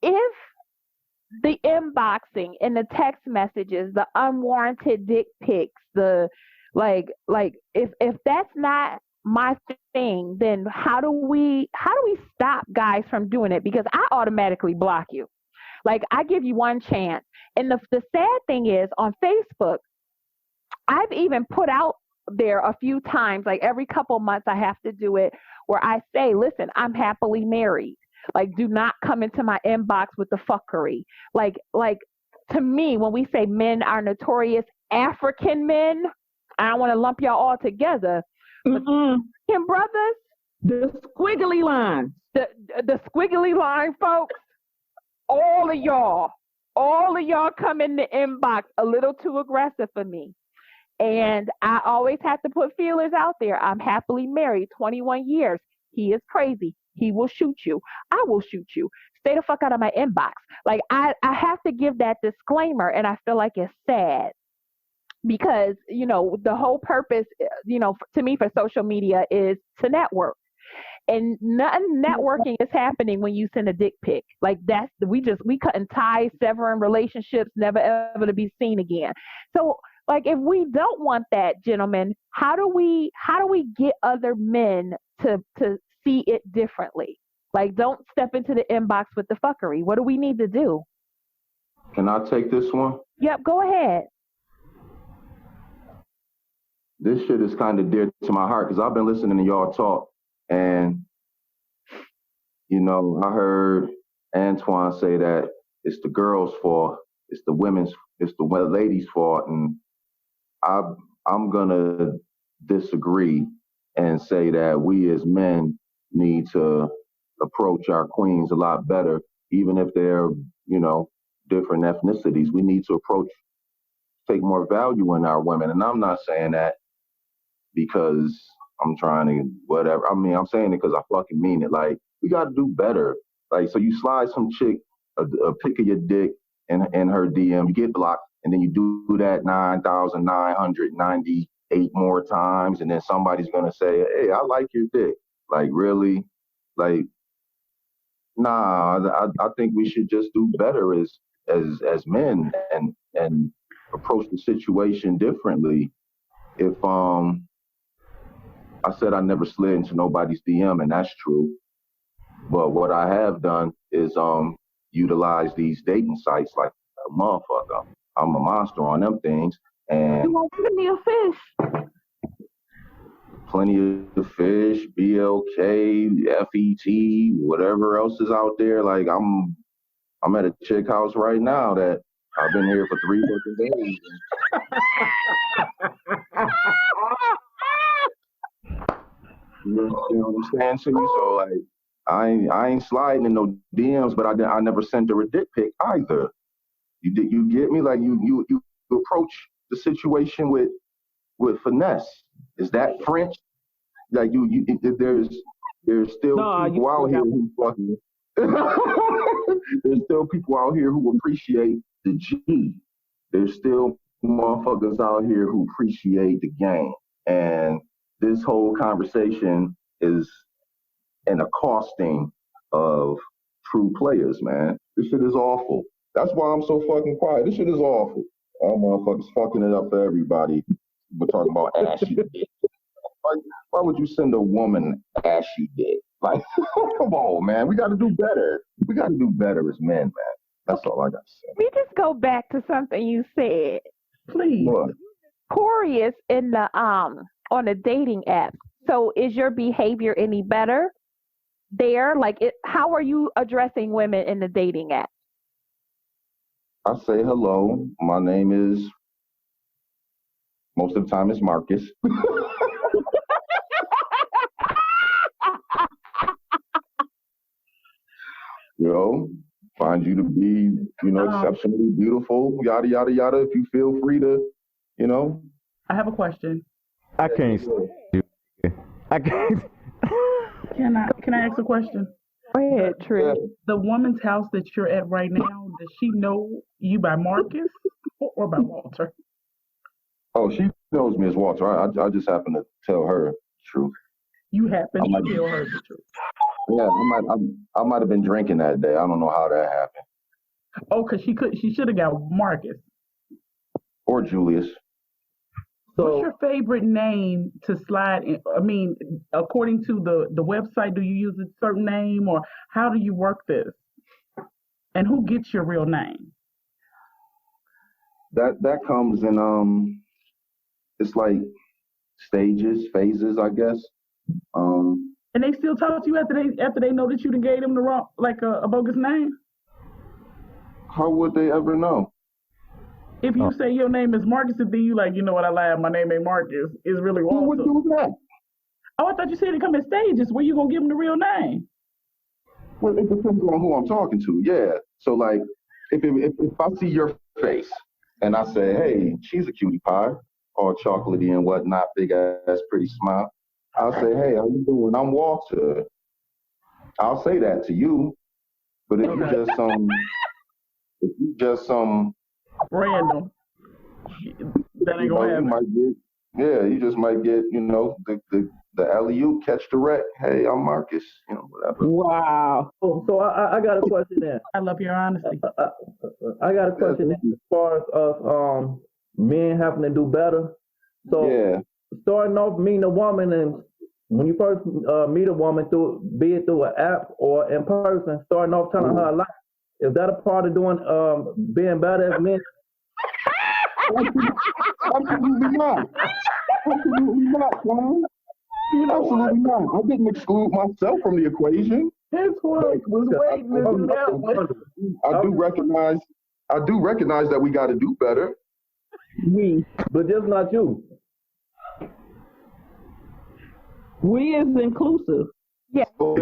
if the inboxing and the text messages, the unwarranted dick pics, the if that's not my thing, then how do we stop guys from doing it? Because I automatically block you. Like, I give you one chance. And the sad thing is, on Facebook, I've even put out there a few times, like every couple months I have to do it, where I say, listen, I'm happily married. Like, do not come into my inbox with the fuckery. Like to me, when we say men are notorious, African men, I don't want to lump y'all all together, but African brothers, the squiggly lines, the squiggly line folks, all of y'all come in the inbox a little too aggressive for me. And I always have to put feelers out there. I'm happily married, 21 years. He is crazy. He will shoot you. I will shoot you. Stay the fuck out of my inbox. Like, I have to give that disclaimer, and I feel like it's sad because, the whole purpose, to me, for social media is to network. And nothing networking is happening when you send a dick pic. Like, we cutting ties, severing relationships, never ever to be seen again. So, like, if we don't want that, gentlemen, how do we get other men to see it differently? Like, don't step into the inbox with the fuckery. What do we need to do? Can I take this one? Yep, go ahead. This shit is kind of dear to my heart because I've been listening to y'all talk, and I heard Antwan say that it's the girls' fault, it's the ladies' fault, and I'm gonna disagree and say that we as men need to approach our queens a lot better, even if they're, different ethnicities. We need to take more value in our women. And I'm not saying that because I'm trying to whatever. I mean, I'm saying it because I fucking mean it. Like, we got to do better. Like, so you slide some chick a pic of your dick in her DM, you get blocked, and then you do that 9,998 more times, and then somebody's gonna say, "Hey, I like your dick." Like, really? Like, nah. I think we should just do better as men and approach the situation differently. If I said I never slid into nobody's DM, and that's true, but what I have done is utilize these dating sites like a motherfucker. I'm a monster on them things, and you won't give me a fish. Plenty of fish, BLK, FET, whatever else is out there. Like, I'm at a chick house right now that I've been here for 3 working days. You know what I'm saying to you? So, like, I ain't sliding in no DMs, but I never sent her a dick pic either. You get me? Like, you approach the situation with finesse. Is that French? Like, there's still people out here who fucking. There's still people out here who appreciate the G. There's still motherfuckers out here who appreciate the game. And this whole conversation is an accosting of true players, man. This shit is awful. That's why I'm so fucking quiet. This shit is awful. All motherfuckers fucking it up for everybody. We're talking about ashy dick. Like, why would you send a woman ashy dick? Like, come on, man. We got to do better. We got to do better as men, man. That's all I got to say. We just go back to something you said, please. What? Notorious in the on the dating app. So, is your behavior any better there? Like, how are you addressing women in the dating app? I say hello. My name is, most of the time, it's Marcus. Find you to be, exceptionally beautiful, yada, yada, yada. If you feel free to, I have a question. I can't. I can't. Can I ask a question? Go ahead, Trish. The woman's house that you're at right now, does she know you by Marcus or by Walter? Oh, she knows me as Walter. I just happen to tell her the truth. You happen to tell her the truth. Yeah, I might have been drinking that day. I don't know how that happened. Oh, because she should have got Marcus. Or Julius. So, What's your favorite name to slide in? I mean, according to the website, do you use a certain name or how do you work this? And who gets your real name? That comes in it's like stages, phases, I guess. And they still talk to you after they know that you done gave them the wrong, like a bogus name? How would they ever know? If you say your name is Marcus, and then you like, you know what, I lied, my name ain't Marcus, it's really Who would Walter. do that? Oh, I thought you said it come in stages. Where you gonna give them the real name? Well, it depends on who I'm talking to. Yeah. So like, if I see your face and I say, hey, she's a cutie pie, all chocolatey and whatnot, big ass, pretty smile. I'll say, hey, how you doing? I'm Walter. I'll say that to you. But if you just some Random. That ain't gonna happen. You just might get, the alley-oop, catch the wreck. Hey, I'm Marcus, whatever. Wow. so I got a question there. I love your honesty. I got a question there as far as men having to do better. So Yeah. starting off meeting a woman, and when you first meet a woman, be it through an app or in person, starting off telling her a lie, is that a part of doing being better as men? Absolutely not. Absolutely not, Juan. Absolutely not. I didn't exclude myself from the equation. His wife was waiting to do that one. I do recognize that we got to do better. But just not you. We is inclusive. Yeah, So,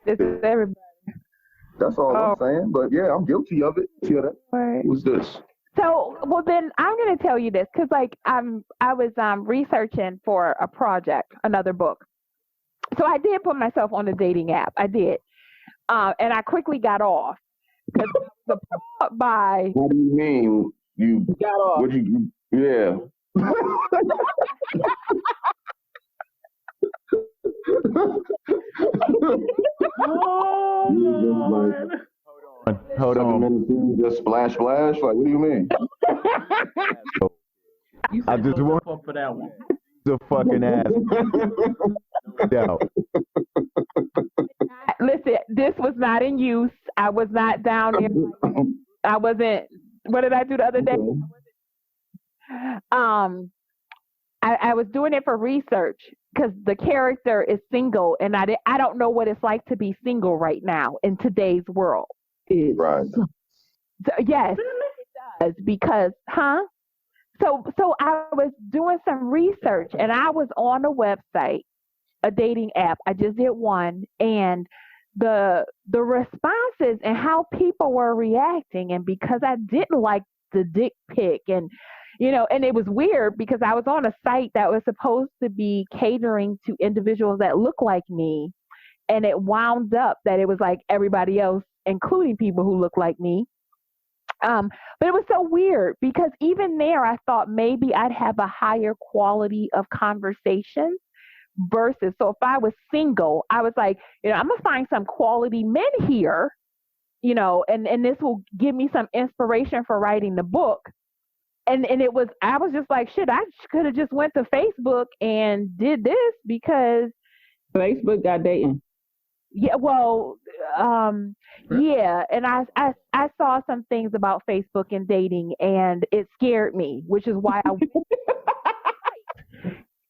this is everybody. that's all I'm saying. But yeah, I'm guilty of it. See that? Right. Who's this? So, well, then I'm going to tell you this because, like, I was researching for a project, another book. So I did put myself on a dating app. I did, and I quickly got off because I was appalled by. What do you mean? You Got off. What you? Yeah. Oh, Lord. Hold on. Just splash, splash. Like, what do you mean? You I said just hold want up for that one. to fucking ask. No. Listen, this was not in use. I was not down there. I wasn't. What did I do the other day? I was doing it for research because the character is single, and I don't know what it's like to be single right now in today's world. Right. So, yes, it does because, So I was doing some research, and I was on a website, a dating app. I just did one, and the responses and how people were reacting, and because I didn't like the dick pic, and and it was weird because I was on a site that was supposed to be catering to individuals that look like me, and it wound up that it was like everybody else, including people who look like me. But it was so weird because even there, I thought maybe I'd have a higher quality of conversation versus. So if I was single, I was like, I'm going to find some quality men here, and this will give me some inspiration for writing the book. And I was just like, shit, I could have just went to Facebook and did this because Facebook got dating. Yeah, well, yeah, and I saw some things about Facebook and dating, and it scared me, which is why I.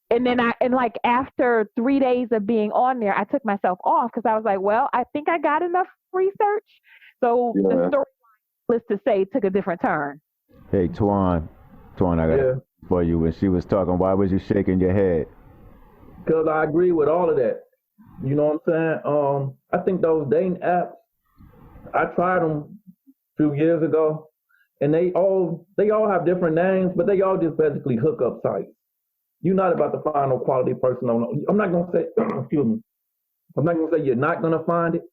And then like after 3 days of being on there, I took myself off because I was like, well, I think I got enough research. So the story, let's to say, took a different turn. Hey, Twan, I got it for you. When she was talking, why was you shaking your head? Because I agree with all of that. You know what I'm saying? I think those dating apps, I tried them a few years ago, and they all have different names, but they all just basically hookup sites. You're not about to find no quality person I'm not gonna say excuse me. I'm not gonna say you're not gonna find it,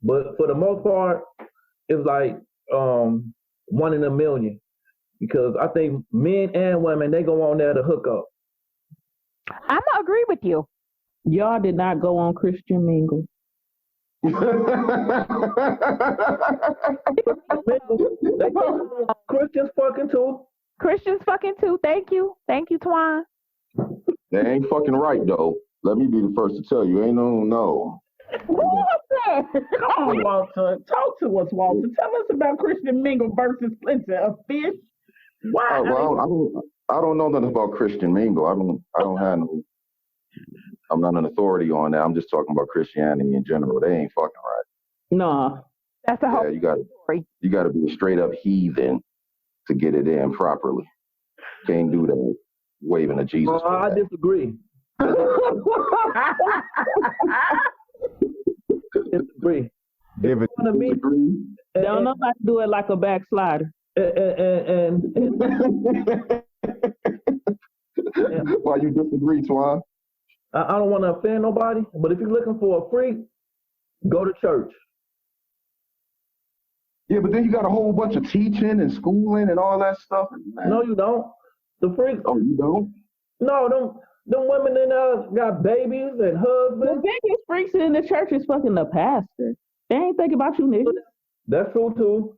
but for the most part, it's like 1 in a million. Because I think men and women, they go on there to hook up. I'm gonna agree with you. Y'all did not go on Christian Mingle. Christians fucking too. Christians fucking too. Thank you, Twan. They ain't fucking right though. Let me be the first to tell you. Ain't no. Come on, Walter. Talk to us, Walter. Tell us about Christian Mingle versus Plenty of Fish. Why? I don't know nothing about Christian Mingle. I don't have no. I'm not an authority on that. I'm just talking about Christianity in general. They ain't fucking right. No. That's a whole story. You got to be a straight up heathen to get it in properly. Can't do that waving a Jesus. I disagree. Disagree. Give it. Don't nobody do it like a backslider. And why you disagree, Twan? I don't want to offend nobody, but if you're looking for a freak, go to church. Yeah, but then you got a whole bunch of teaching and schooling and all that stuff. No, you don't. The freaks. Oh, you don't? No, them women in there got babies and husbands. The biggest freaks in the church is fucking the pastor. They ain't thinking about you, niggas. That's true too.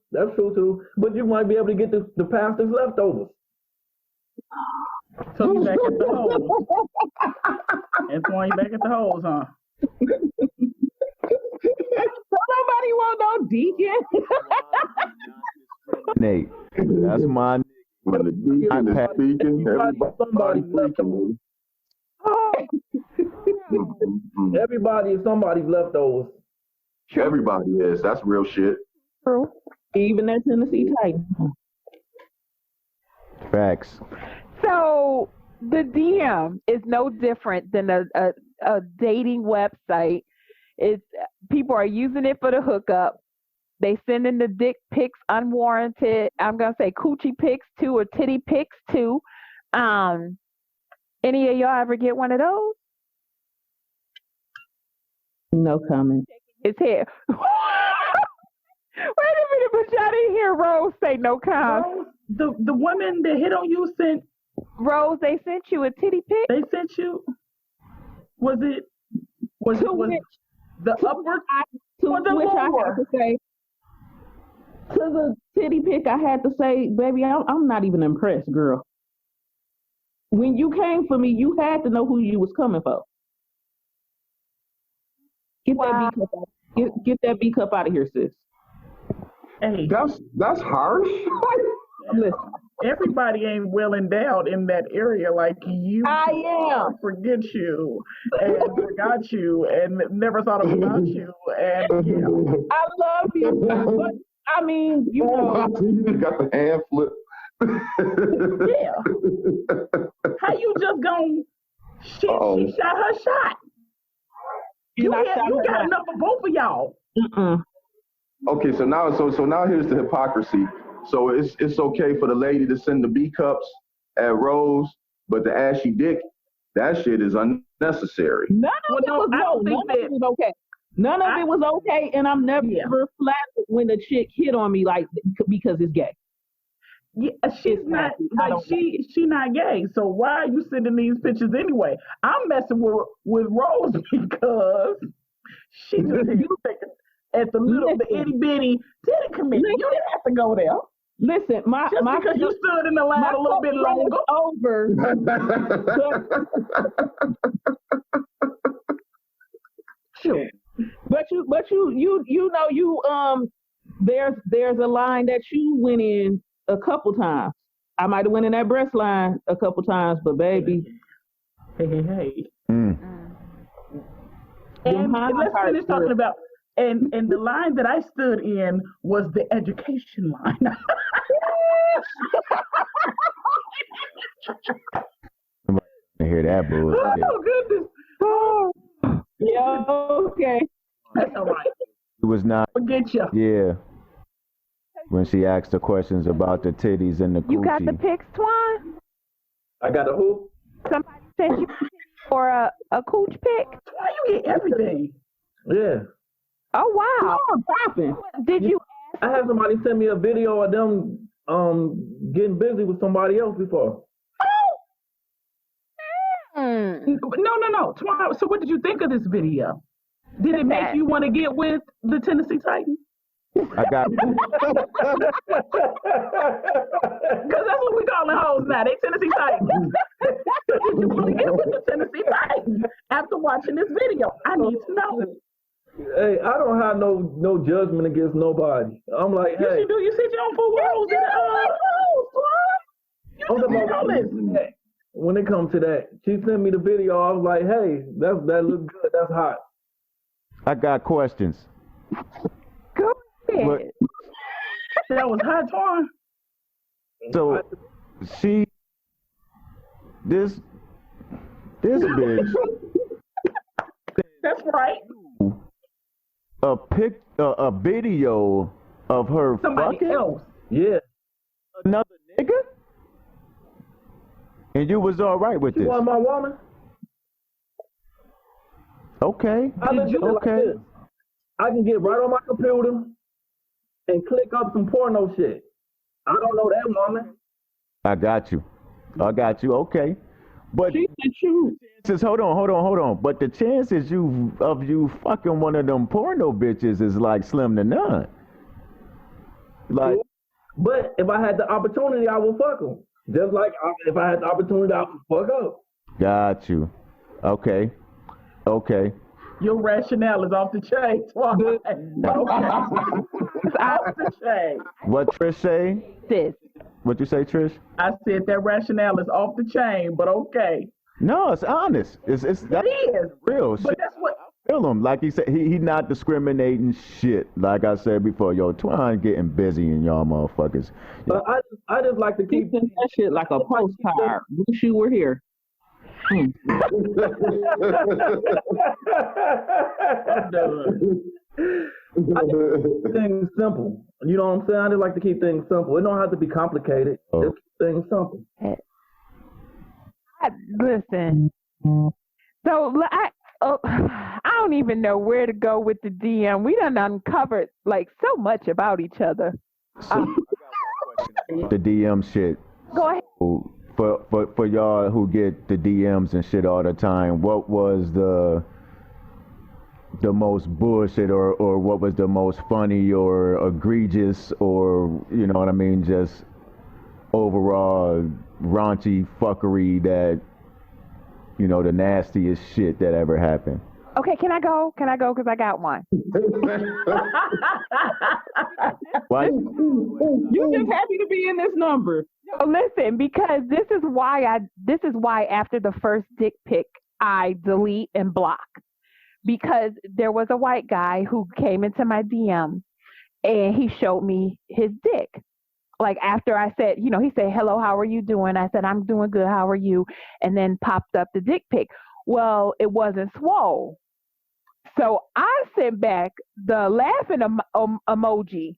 But you might be able to get the pastor's leftovers. So you back at the holes. Antwan, you back at the holes, huh? Nobody want no deacon. Nate, that's my nigga. When the deacon is speaking, everybody's leftovers. Everybody is somebody's leftovers. Everybody is. That's real shit. True. Even that Tennessee Titan. Facts. So the DM is no different than a dating website. It's people are using it for the hookup. They send in the dick pics unwarranted. I'm gonna say coochie pics too, or titty pics too. Any of y'all ever get one of those? No comment. It's here. Wait a minute, but y'all didn't hear Rose say no comment. Rose, the woman that hit on you sent. Rose, they sent you a titty pic? They sent you. Was it the upward or the which I lower? had to say, to the titty pic, I had to say, baby, I'm not even impressed, girl. When you came for me, you had to know who you was coming for. Get that B cup out. Get that B cup out of here, sis. Hey, that's harsh. Listen, everybody ain't well endowed in that area like you. I am. Forget you and forgot you and never thought about you and yeah. I love you, but I mean, you know. You got the hand flip. Yeah. How you just gonna she shot her shot? You got enough for both of y'all. Okay, so now here's the hypocrisy. So it's okay for the lady to send the B cups at Rose, but the ashy dick, that shit is unnecessary. None of it was okay. None of it was okay, and I'm never flattered when the chick hit on me like because it's gay. Yeah, she's not like she not gay. So why are you sending these pictures anyway? I'm messing with Rose because she just you at the itty bitty titty committee. You didn't have to go there. Listen, because you stood in the line a little bit longer. Over. Sure. But you know there's a line that you went in a couple times. I might have went in that breast line a couple times, but baby. Hey. Mm. And let's finish talking about and the line that I stood in was the education line. I hear that bullshit. Oh goodness. Oh. Yeah, okay. That's all right. It was not. Forget you. Yeah. When she asked the questions about the titties and the coochie. You got the pics, Twan? I got a who? Somebody sent you or a cooch pic? Why you get everything? Yeah. Oh wow! Popping. Did you? I had somebody send me a video of them getting busy with somebody else before. No. So what did you think of this video? Did it make you want to get with the Tennessee Titans? I got Because that's what we calling hoes now. They Tennessee Titans. Did you want to get with the Tennessee Titans after watching this video? I need to know. Hey, I don't have no judgment against nobody. I'm like, Yes, hey. you do. You sit your own food rolls. When it comes to that, she sent me the video. I was like, hey, that looks good. That's hot. I got questions. Go ahead. What- That was hot, Twan. So this bitch That's right. a video of her Somebody fucking else. Yeah. another nigga, and you was all right with You this. want my woman? Okay. I look at it like this. I can get right on my computer and click up some porno shit. I don't know that woman. I got you. Okay. But She the truth. hold on. But the chances of you fucking one of them porno bitches is like slim to none. Like, But if I had the opportunity, I would fuck them. Just like if I had the opportunity, I would fuck up. got you. Okay. Your rationale is off the chain, Twan. It's off the chain. What Trish say? Sis. What you say, Trish? I said that rationale is off the chain, but okay. No, it's honest. It's It is. real But shit. that's what. Feel him. Like he said, he not discriminating shit. Like I said before, yo, Twine getting busy in y'all motherfuckers. But I just like to keep Keeping that shit like a postcard. Wish you were here. I just keep things simple. You know what I'm saying? I just like to keep things simple. It don't have to be complicated. Oh. Just keep things simple. Listen. So I don't even know where to go with the DM. We done uncovered like so much about each other. The DM shit. Go ahead. For y'all who get the DMs and shit all the time, what was the most bullshit or what was the most funny or egregious or, you know what I mean, just overall raunchy fuckery that, you know, the nastiest shit that ever happened? Okay, can I go? Because I got one. Why? You just happy to be in this number. Oh, listen, because this is why after the first dick pic, I delete and block. Because there was a white guy who came into my DM and he showed me his dick. Like after I said, you know, he said, hello, how are you doing? I said, I'm doing good. How are you? And then popped up the dick pic. Well, it wasn't swole. So I sent back the laughing emoji.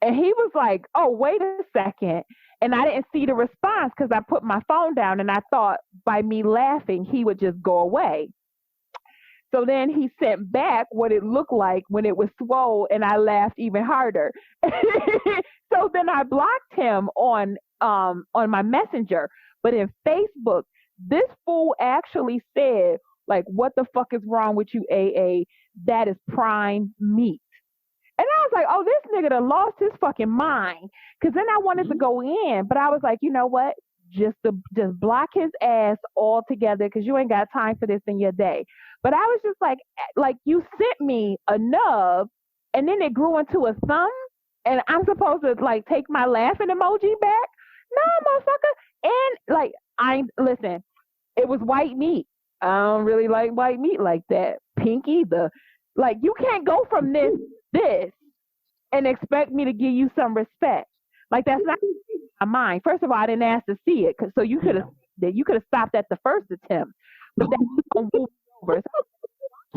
And he was like, oh, wait a second. And I didn't see the response because I put my phone down and I thought by me laughing, he would just go away. So then he sent back what it looked like when it was swole, and I laughed even harder. So then I blocked him on my messenger. But in Facebook, this fool actually said, like, what the fuck is wrong with you, AA? That is prime meat. And I was like, oh, this nigga done lost his fucking mind. Because then I wanted to go in, but I was like, you know what? Just block his ass altogether because you ain't got time for this in your day. But I was just like you sent me a nub, and then it grew into a thumb, and I'm supposed to like take my laughing emoji back? No, motherfucker. And listen, it was white meat. I don't really like white meat like that. Pink either. Like you can't go from this and expect me to give you some respect. Like that's not my mind. First of all, I didn't ask to see it, so you could have stopped at the first attempt. But that was gonna move over. So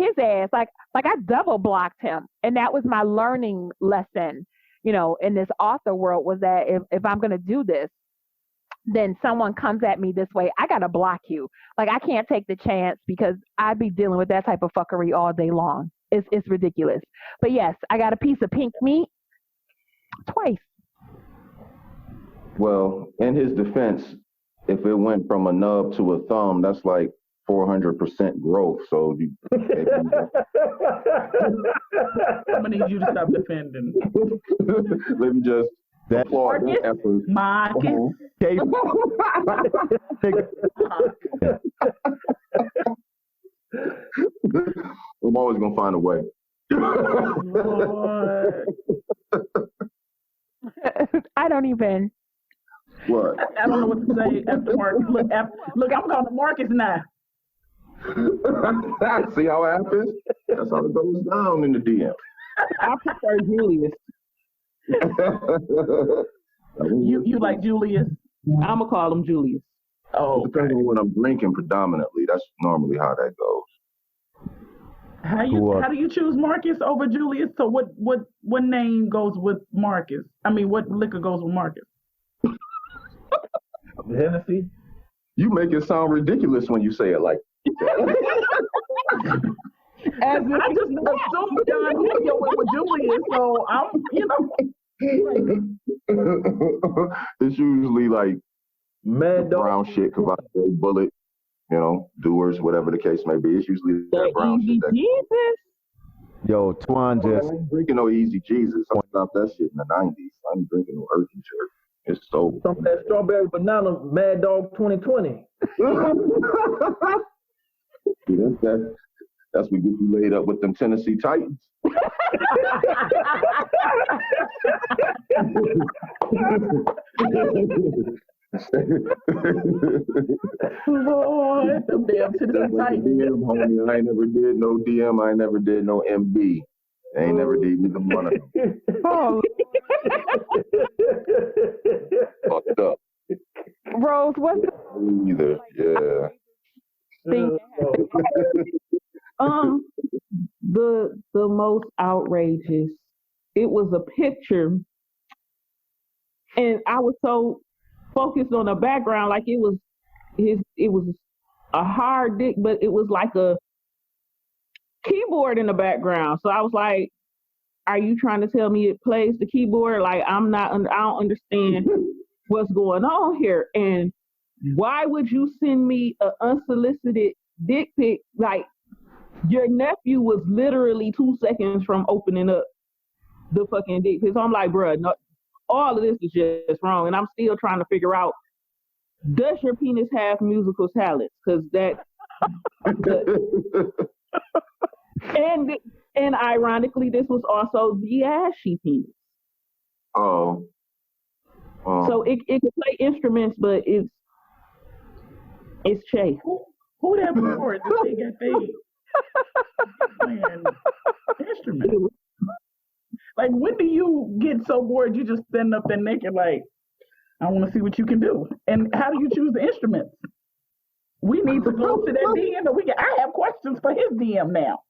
his ass, like I double blocked him, and that was my learning lesson. You know, in this author world, was that if I'm gonna do this, then someone comes at me this way, I gotta block you. Like I can't take the chance because I'd be dealing with that type of fuckery all day long. It's ridiculous. But yes, I got a piece of pink meat twice. Well, in his defense, if it went from a nub to a thumb, that's like 400% growth. So I'm gonna need you to stop defending. let me just applaud that effort. Marcus. I'm always gonna find a way. I don't even. What? I don't know what to say after Marcus. Look, I'm calling Marcus now. See how it happens? That's how it goes down in the DM. I prefer Julius. You like Julius? I'm gonna call him Julius. Oh, depending on what I'm drinking predominantly. That's normally how that goes. How do you choose Marcus over Julius? So what name goes with Marcus? I mean, what liquor goes with Marcus? Hennessy. You make it sound ridiculous when you say it like As if I just assumed Don Julio went with Julius, so I'm, it's usually like Mad Dog. brown shit, Cavassier, Bullet, Doers, whatever the case may be. It's usually that brown shit. Jesus. Yo, Twan I just ain't drinking no Easy Jesus. I stopped that shit in the 90s. I'm drinking no Earthy Jerk. It's so. Some of that strawberry banana Mad Dog 2020. See, that's what gets you laid up with them Tennessee Titans. Lord, them damn Tennessee Titans. DM, homie, I ain't never did no DM. I ain't never did no MB. I ain't never did neither one of them. Oh, Fucked up. Rose, what's Either, yeah. thing? The most outrageous. It was a picture, and I was so focused on the background, like it was a hard dick, but it was like a keyboard in the background. So I was like, "Are you trying to tell me it plays the keyboard? Like I don't understand what's going on here. And why would you send me an unsolicited dick pic? Like your nephew was literally 2 seconds from opening up the fucking dick pic. So I'm like, bruh, no, all of this is just wrong. And I'm still trying to figure out, does your penis have musical talents? Because and ironically, this was also the ashy penis. Oh. So it can play instruments, but it's Che. Who that bored that they got playing instruments? Like, when do you get so bored you just stand up there naked like, I want to see what you can do? And how do you choose the instruments? We need to go to that DM. I have questions for his DM now.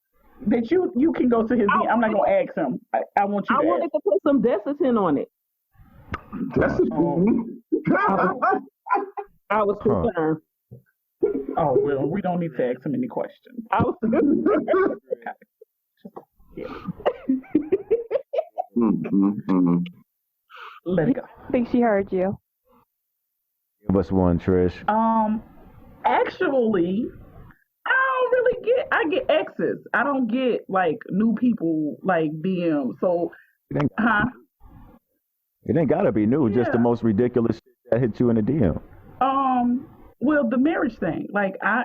That you can go to his DM. I'm not gonna ask him. I want you. I wanted to put some Desitin on it. I was concerned. Oh well, we don't need to ask him any questions. I was. Yeah. Let it go. I think she heard you. Give us one, Trish. Actually, I get exes. I don't get like new people like DM. So, It ain't gotta be new. Just the most ridiculous shit that hit you in the DM. Well, the marriage thing. Like all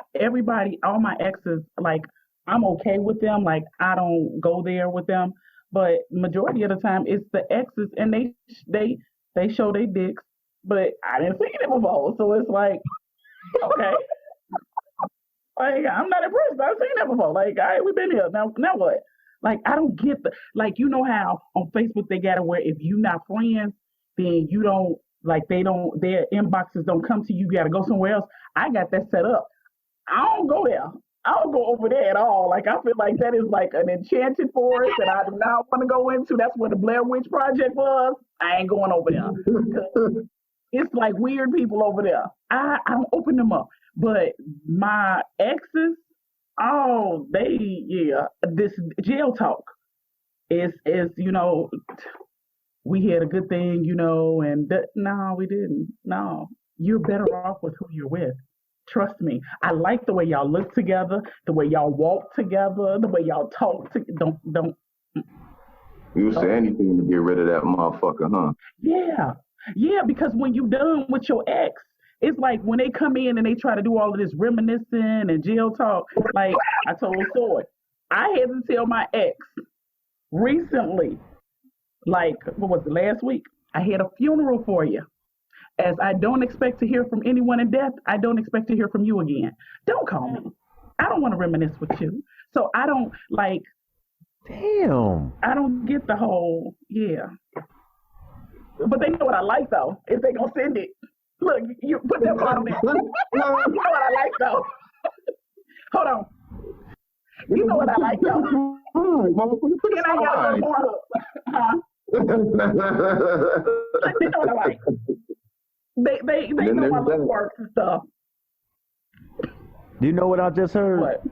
my exes, like I'm okay with them. Like I don't go there with them. But majority of the time, it's the exes, and they show their dicks, but I didn't see them before. So it's like, okay. Like, I'm not impressed. I've seen that before. Like, all right, we've been here. Now what? Like, I don't get you know how on Facebook they got it where if you're not friends, then you don't, their inboxes don't come to you. You got to go somewhere else. I got that set up. I don't go there. I don't go over there at all. Like, I feel like that is like an enchanted forest that I do not want to go into. That's where the Blair Witch Project was. I ain't going over there. It's like weird people over there. I don't open them up. But my exes, Oh, this jail talk is we had a good thing, and no, we didn't. No, you're better off with who you're with. Trust me. I like the way y'all look together, the way y'all walk together, the way y'all talk. Don't. You say anything to get rid of that motherfucker, huh? Yeah, because when you done with your ex, it's like when they come in and they try to do all of this reminiscing and jail talk. Like I told Soy, I had to tell my ex recently, like what was it, last week? I had a funeral for you. As I don't expect to hear from anyone in death, I don't expect to hear from you again. Don't call me. I don't want to reminisce with you. So I don't like. Damn. I don't get the whole But they know what I like though. If they gonna send it, look, you put that part on there. You know what I like though. Hold on. You know what I like though. Can I get a little more? Huh? They know what I like. They know my little works and stuff. You know what I just heard? What?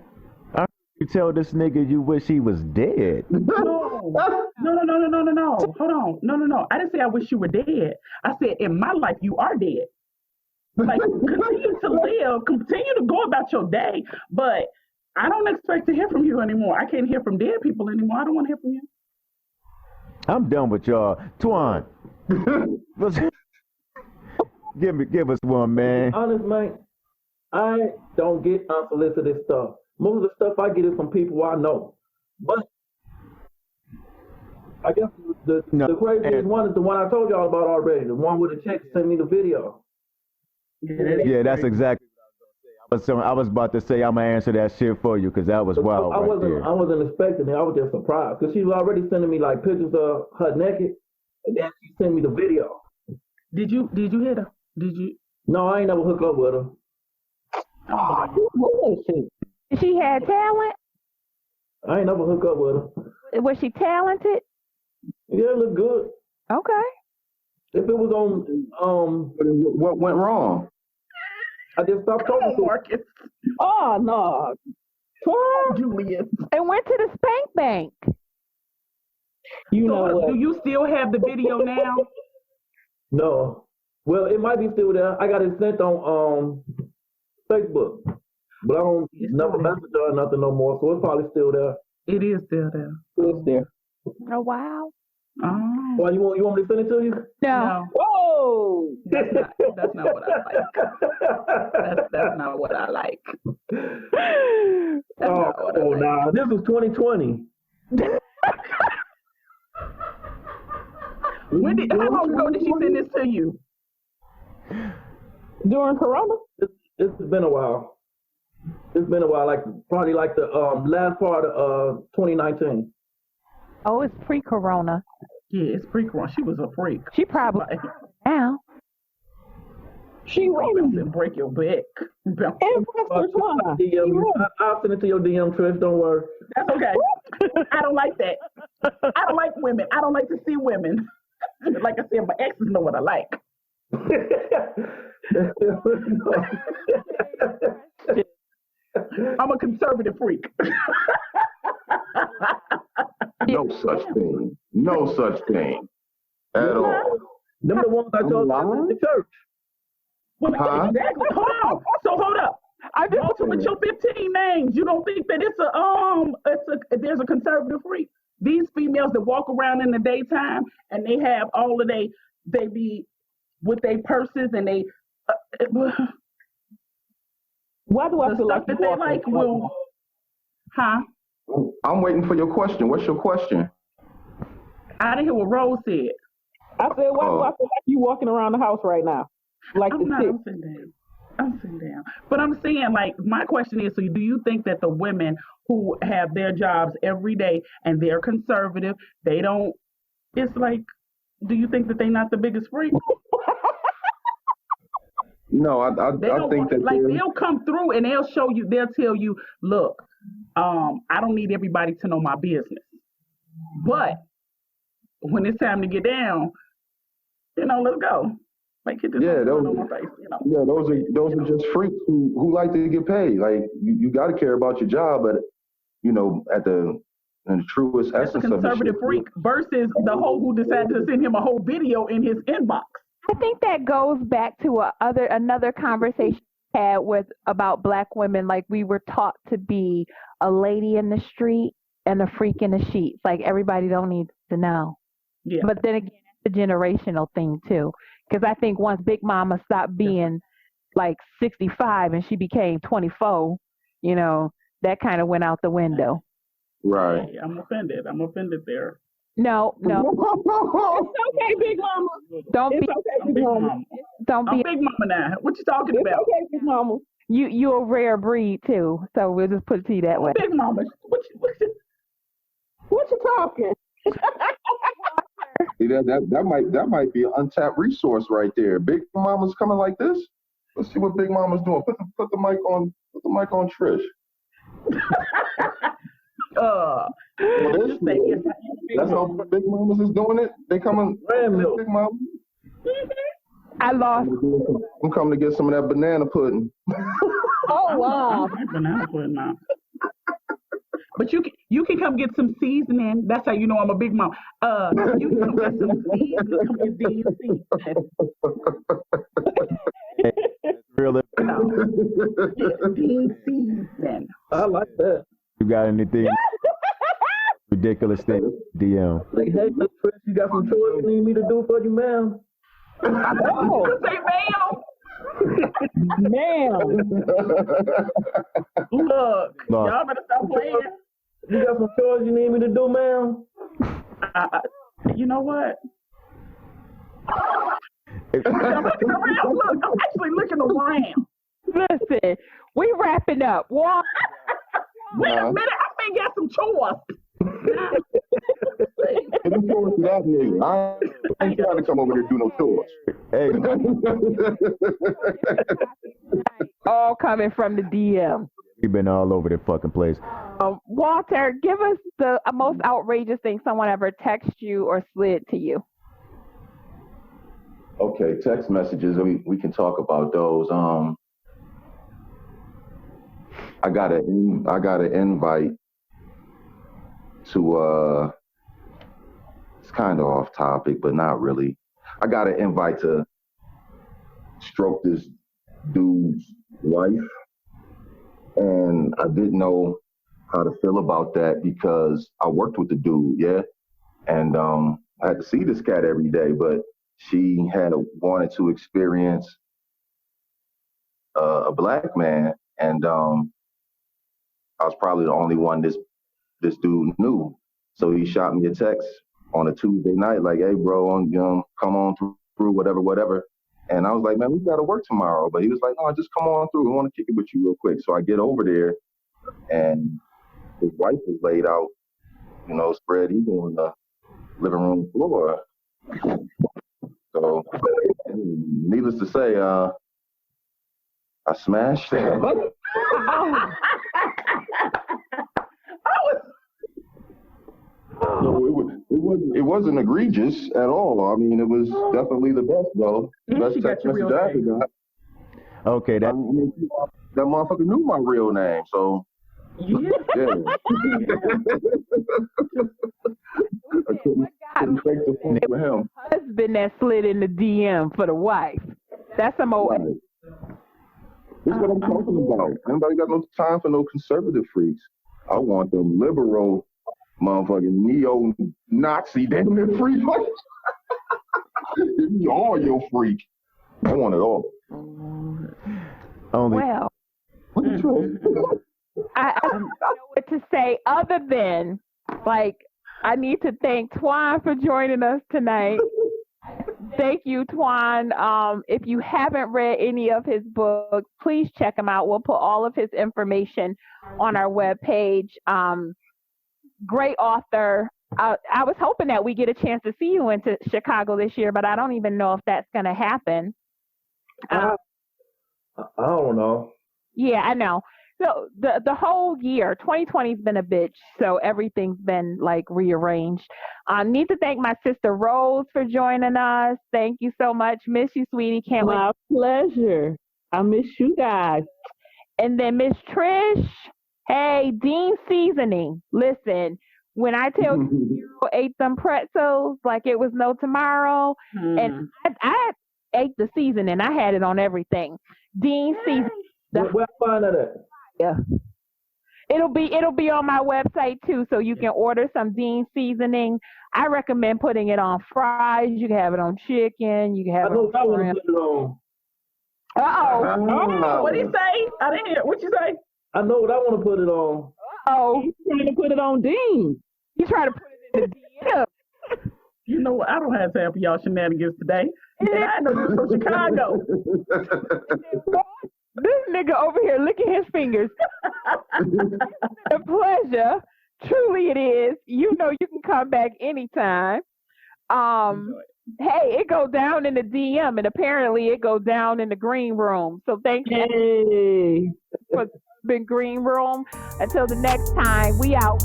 I heard you tell this nigga you wish he was dead. No. Hold on. No. I didn't say I wish you were dead. I said in my life you are dead. Like continue to live, continue to go about your day, but I don't expect to hear from you anymore. I can't hear from dead people anymore. I don't want to hear from you. I'm done with y'all. Twan. Give us one, man. Honest, man, I don't get unsolicited stuff. Most of the stuff I get is from people I know. But I guess the craziest one is the one I told y'all about already. The one with the chick sent me the video. Yeah, that's exactly what I was saying. I was about to say I'm gonna answer that shit for you because that was wild. I wasn't expecting it. I was just surprised because she was already sending me like pictures of her naked, and then she sent me the video. Did you hit her? Did you? No, I ain't never hooked up with her. She had talent? I ain't never hooked up with her. Was she talented? Yeah, it looked good. Okay. If it was on what went wrong? I just stopped talking to her. Oh no. Julius. And went to the spank bank. You know what? Do you still have the video now? No. Well, it might be still there. I got it sent on Facebook. But I don't never message her or nothing no more, so it's probably still there. It is still there. It's there. Oh wow. Oh. Well, you want me to send it to you? No. Whoa! That's not what I like. That's not what I like. Nah. This was 2020. How long ago did she send this to you? During Corona? It's been a while. It's been a while, probably the last part of 2019. Oh, it's pre-corona. Yeah, it's pre-corona. She was a freak. She probably now. She ready to break your back. And I'll send it to your DM, Trish. Don't worry. That's okay. I don't like that. I don't like women. I don't like to see women. Like I said, my exes know what I like. I'm a conservative freak. No such thing. No such thing. At all. Them the ones I told you in the church. Well, exactly. Hold up. I just with your 15 names. You don't think that there's a conservative freak? These females that walk around in the daytime and they have all of they be with their purses and they. Why do I feel like that they like will? Huh? I'm waiting for your question. What's your question? I didn't hear what Rose said. I said, why do I feel like you walking around the house right now? Like I'm sitting down. But I'm saying, my question is, so do you think that the women who have their jobs every day and they're conservative, they don't, it's like, do you think that they're not the biggest freak? No, I think that they'll come through and they'll tell you, look, I don't need everybody to know my business. But when it's time to get down, let's go. Like, get this Yeah, on those, my face, you know. yeah, those are just freaks who like to get paid. Like you got to care about your job, but you know, in the truest That's a essence of the conservative shit. freak versus the hoe who decided to send him a whole video in his inbox. I think that goes back to another conversation we had about black women. Like, we were taught to be a lady in the street and a freak in the sheets. Like, everybody don't need to know. Yeah. But then again, it's a generational thing too. Because I think once Big Mama stopped being like 65 and she became 24, you know, that kind of went out the window. Right. Hey, I'm offended there. No. It's okay, Big Mama. Don't It's be. okay, I'm Big Mama. Don't I'm be. Big Mama now. What you talking It's about? okay, Big Mama. You a rare breed too. So we'll just put it to you that way. Big Mama. What you talking? See, that might be an untapped resource right there. Big Mama's coming like this. Let's see what Big Mama's doing. Put the mic on Trish. Well, that's how Big Mamas is doing it. They coming, Big Mama. I lost. I'm coming to get some of that banana pudding. Oh wow! Banana pudding now. But you can come get some seasoning. That's how you know I'm a big mom. You can come get some seasoning. Come get Dean seasoning. Really? Dean seasoning. I like that. You got anything ridiculous thing? DM. Like, hey, Miss Trish, you got some chores you need me to do for you, ma'am? Oh, say Man, look, y'all better stop playing. You got some chores you need me to do, ma'am? You know what? I'm looking around. Look, I'm actually looking around. Listen, we wrapping up. What? Wait a minute, I may get some chores. Looking forward to that nigga. I ain't trying to come over here and do no chores. Hey, All coming from the DM. we've been all over the fucking place. Walter, give us the most outrageous thing someone ever texted you or slid to you. Okay, text messages. We can talk about those. I got an invite to it's kind of off topic, but not really. I got an invite to stroke this dude's wife, and I didn't know how to feel about that because I worked with the dude, yeah, and I had to see this cat every day, but she had wanted to experience a black man, and I was probably the only one this dude knew. So he shot me a text on a Tuesday night, like, "Hey, bro, come on through, whatever." And I was like, "Man, we got to work tomorrow." But he was like, "No, just come on through. We want to kick it with you real quick." So I get over there, and his wife is laid out, spread eagle on the living room floor. So, needless to say, I smashed that. So it wasn't egregious at all. I mean, it was definitely the best, though. Best text message I ever got. Okay, that That motherfucker knew my real name, so yeah. I couldn't fake the phone with him. Husband that slid in the DM for the wife. That's some old. Right. That's what I'm talking about. Anybody got no time for no conservative freaks? I want them liberal, motherfucking neo-Nazi damn near freak. Give me all your freak. I want it all. only. Well, I don't know what to say other than, like, I need to thank Twan for joining us tonight. Thank you, Twan. If you haven't read any of his books, please check him out. We'll put all of his information on our webpage. Great author. I was hoping that we get a chance to see you into Chicago this year, but I don't even know if that's going to happen. I don't know. Yeah, I know. So the whole year, 2020's been a bitch. So everything's been like rearranged. I need to thank my sister Rose for joining us. Thank you so much. Miss you, sweetie. Can't wait. My pleasure. I miss you guys. And then Miss Trish, hey, Dean Seasoning. Listen, when I tell you ate them pretzels like it was no tomorrow, and I ate the seasoning. I had it on everything. Dean Seasoning. Where I find that at? Yeah. It'll be on my website too, so you can order some Dean Seasoning. I recommend putting it on fries. You can have it on chicken. You can have I know it I on want to shrimp. put it on. Oh, what did he say? I didn't hear. What you say? I know what I want to put it on. Oh, He's trying to put it on Dean. you try to put it in the DM. You know what? I don't have time for y'all shenanigans today. And I know you're from Chicago. This nigga over here licking his fingers. A pleasure. Truly it is. You know you can come back anytime. Hey, it go down in the DM, and apparently it go down in the green room. So thank you for the green room. Until the next time, we out.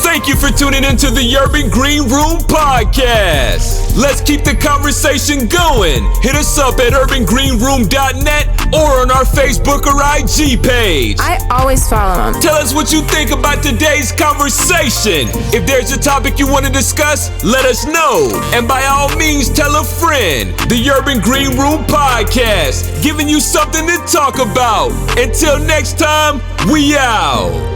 Thank you for tuning into the Urban Green Room Podcast. Let's keep the conversation going. Hit us up at urbangreenroom.net or on our Facebook or IG page. I always follow them. Tell us what you think about today's conversation. If there's a topic you want to discuss, let us know. And by all means, tell a friend. The Urban Green Room Podcast, giving you something to talk about. Until next time, we out.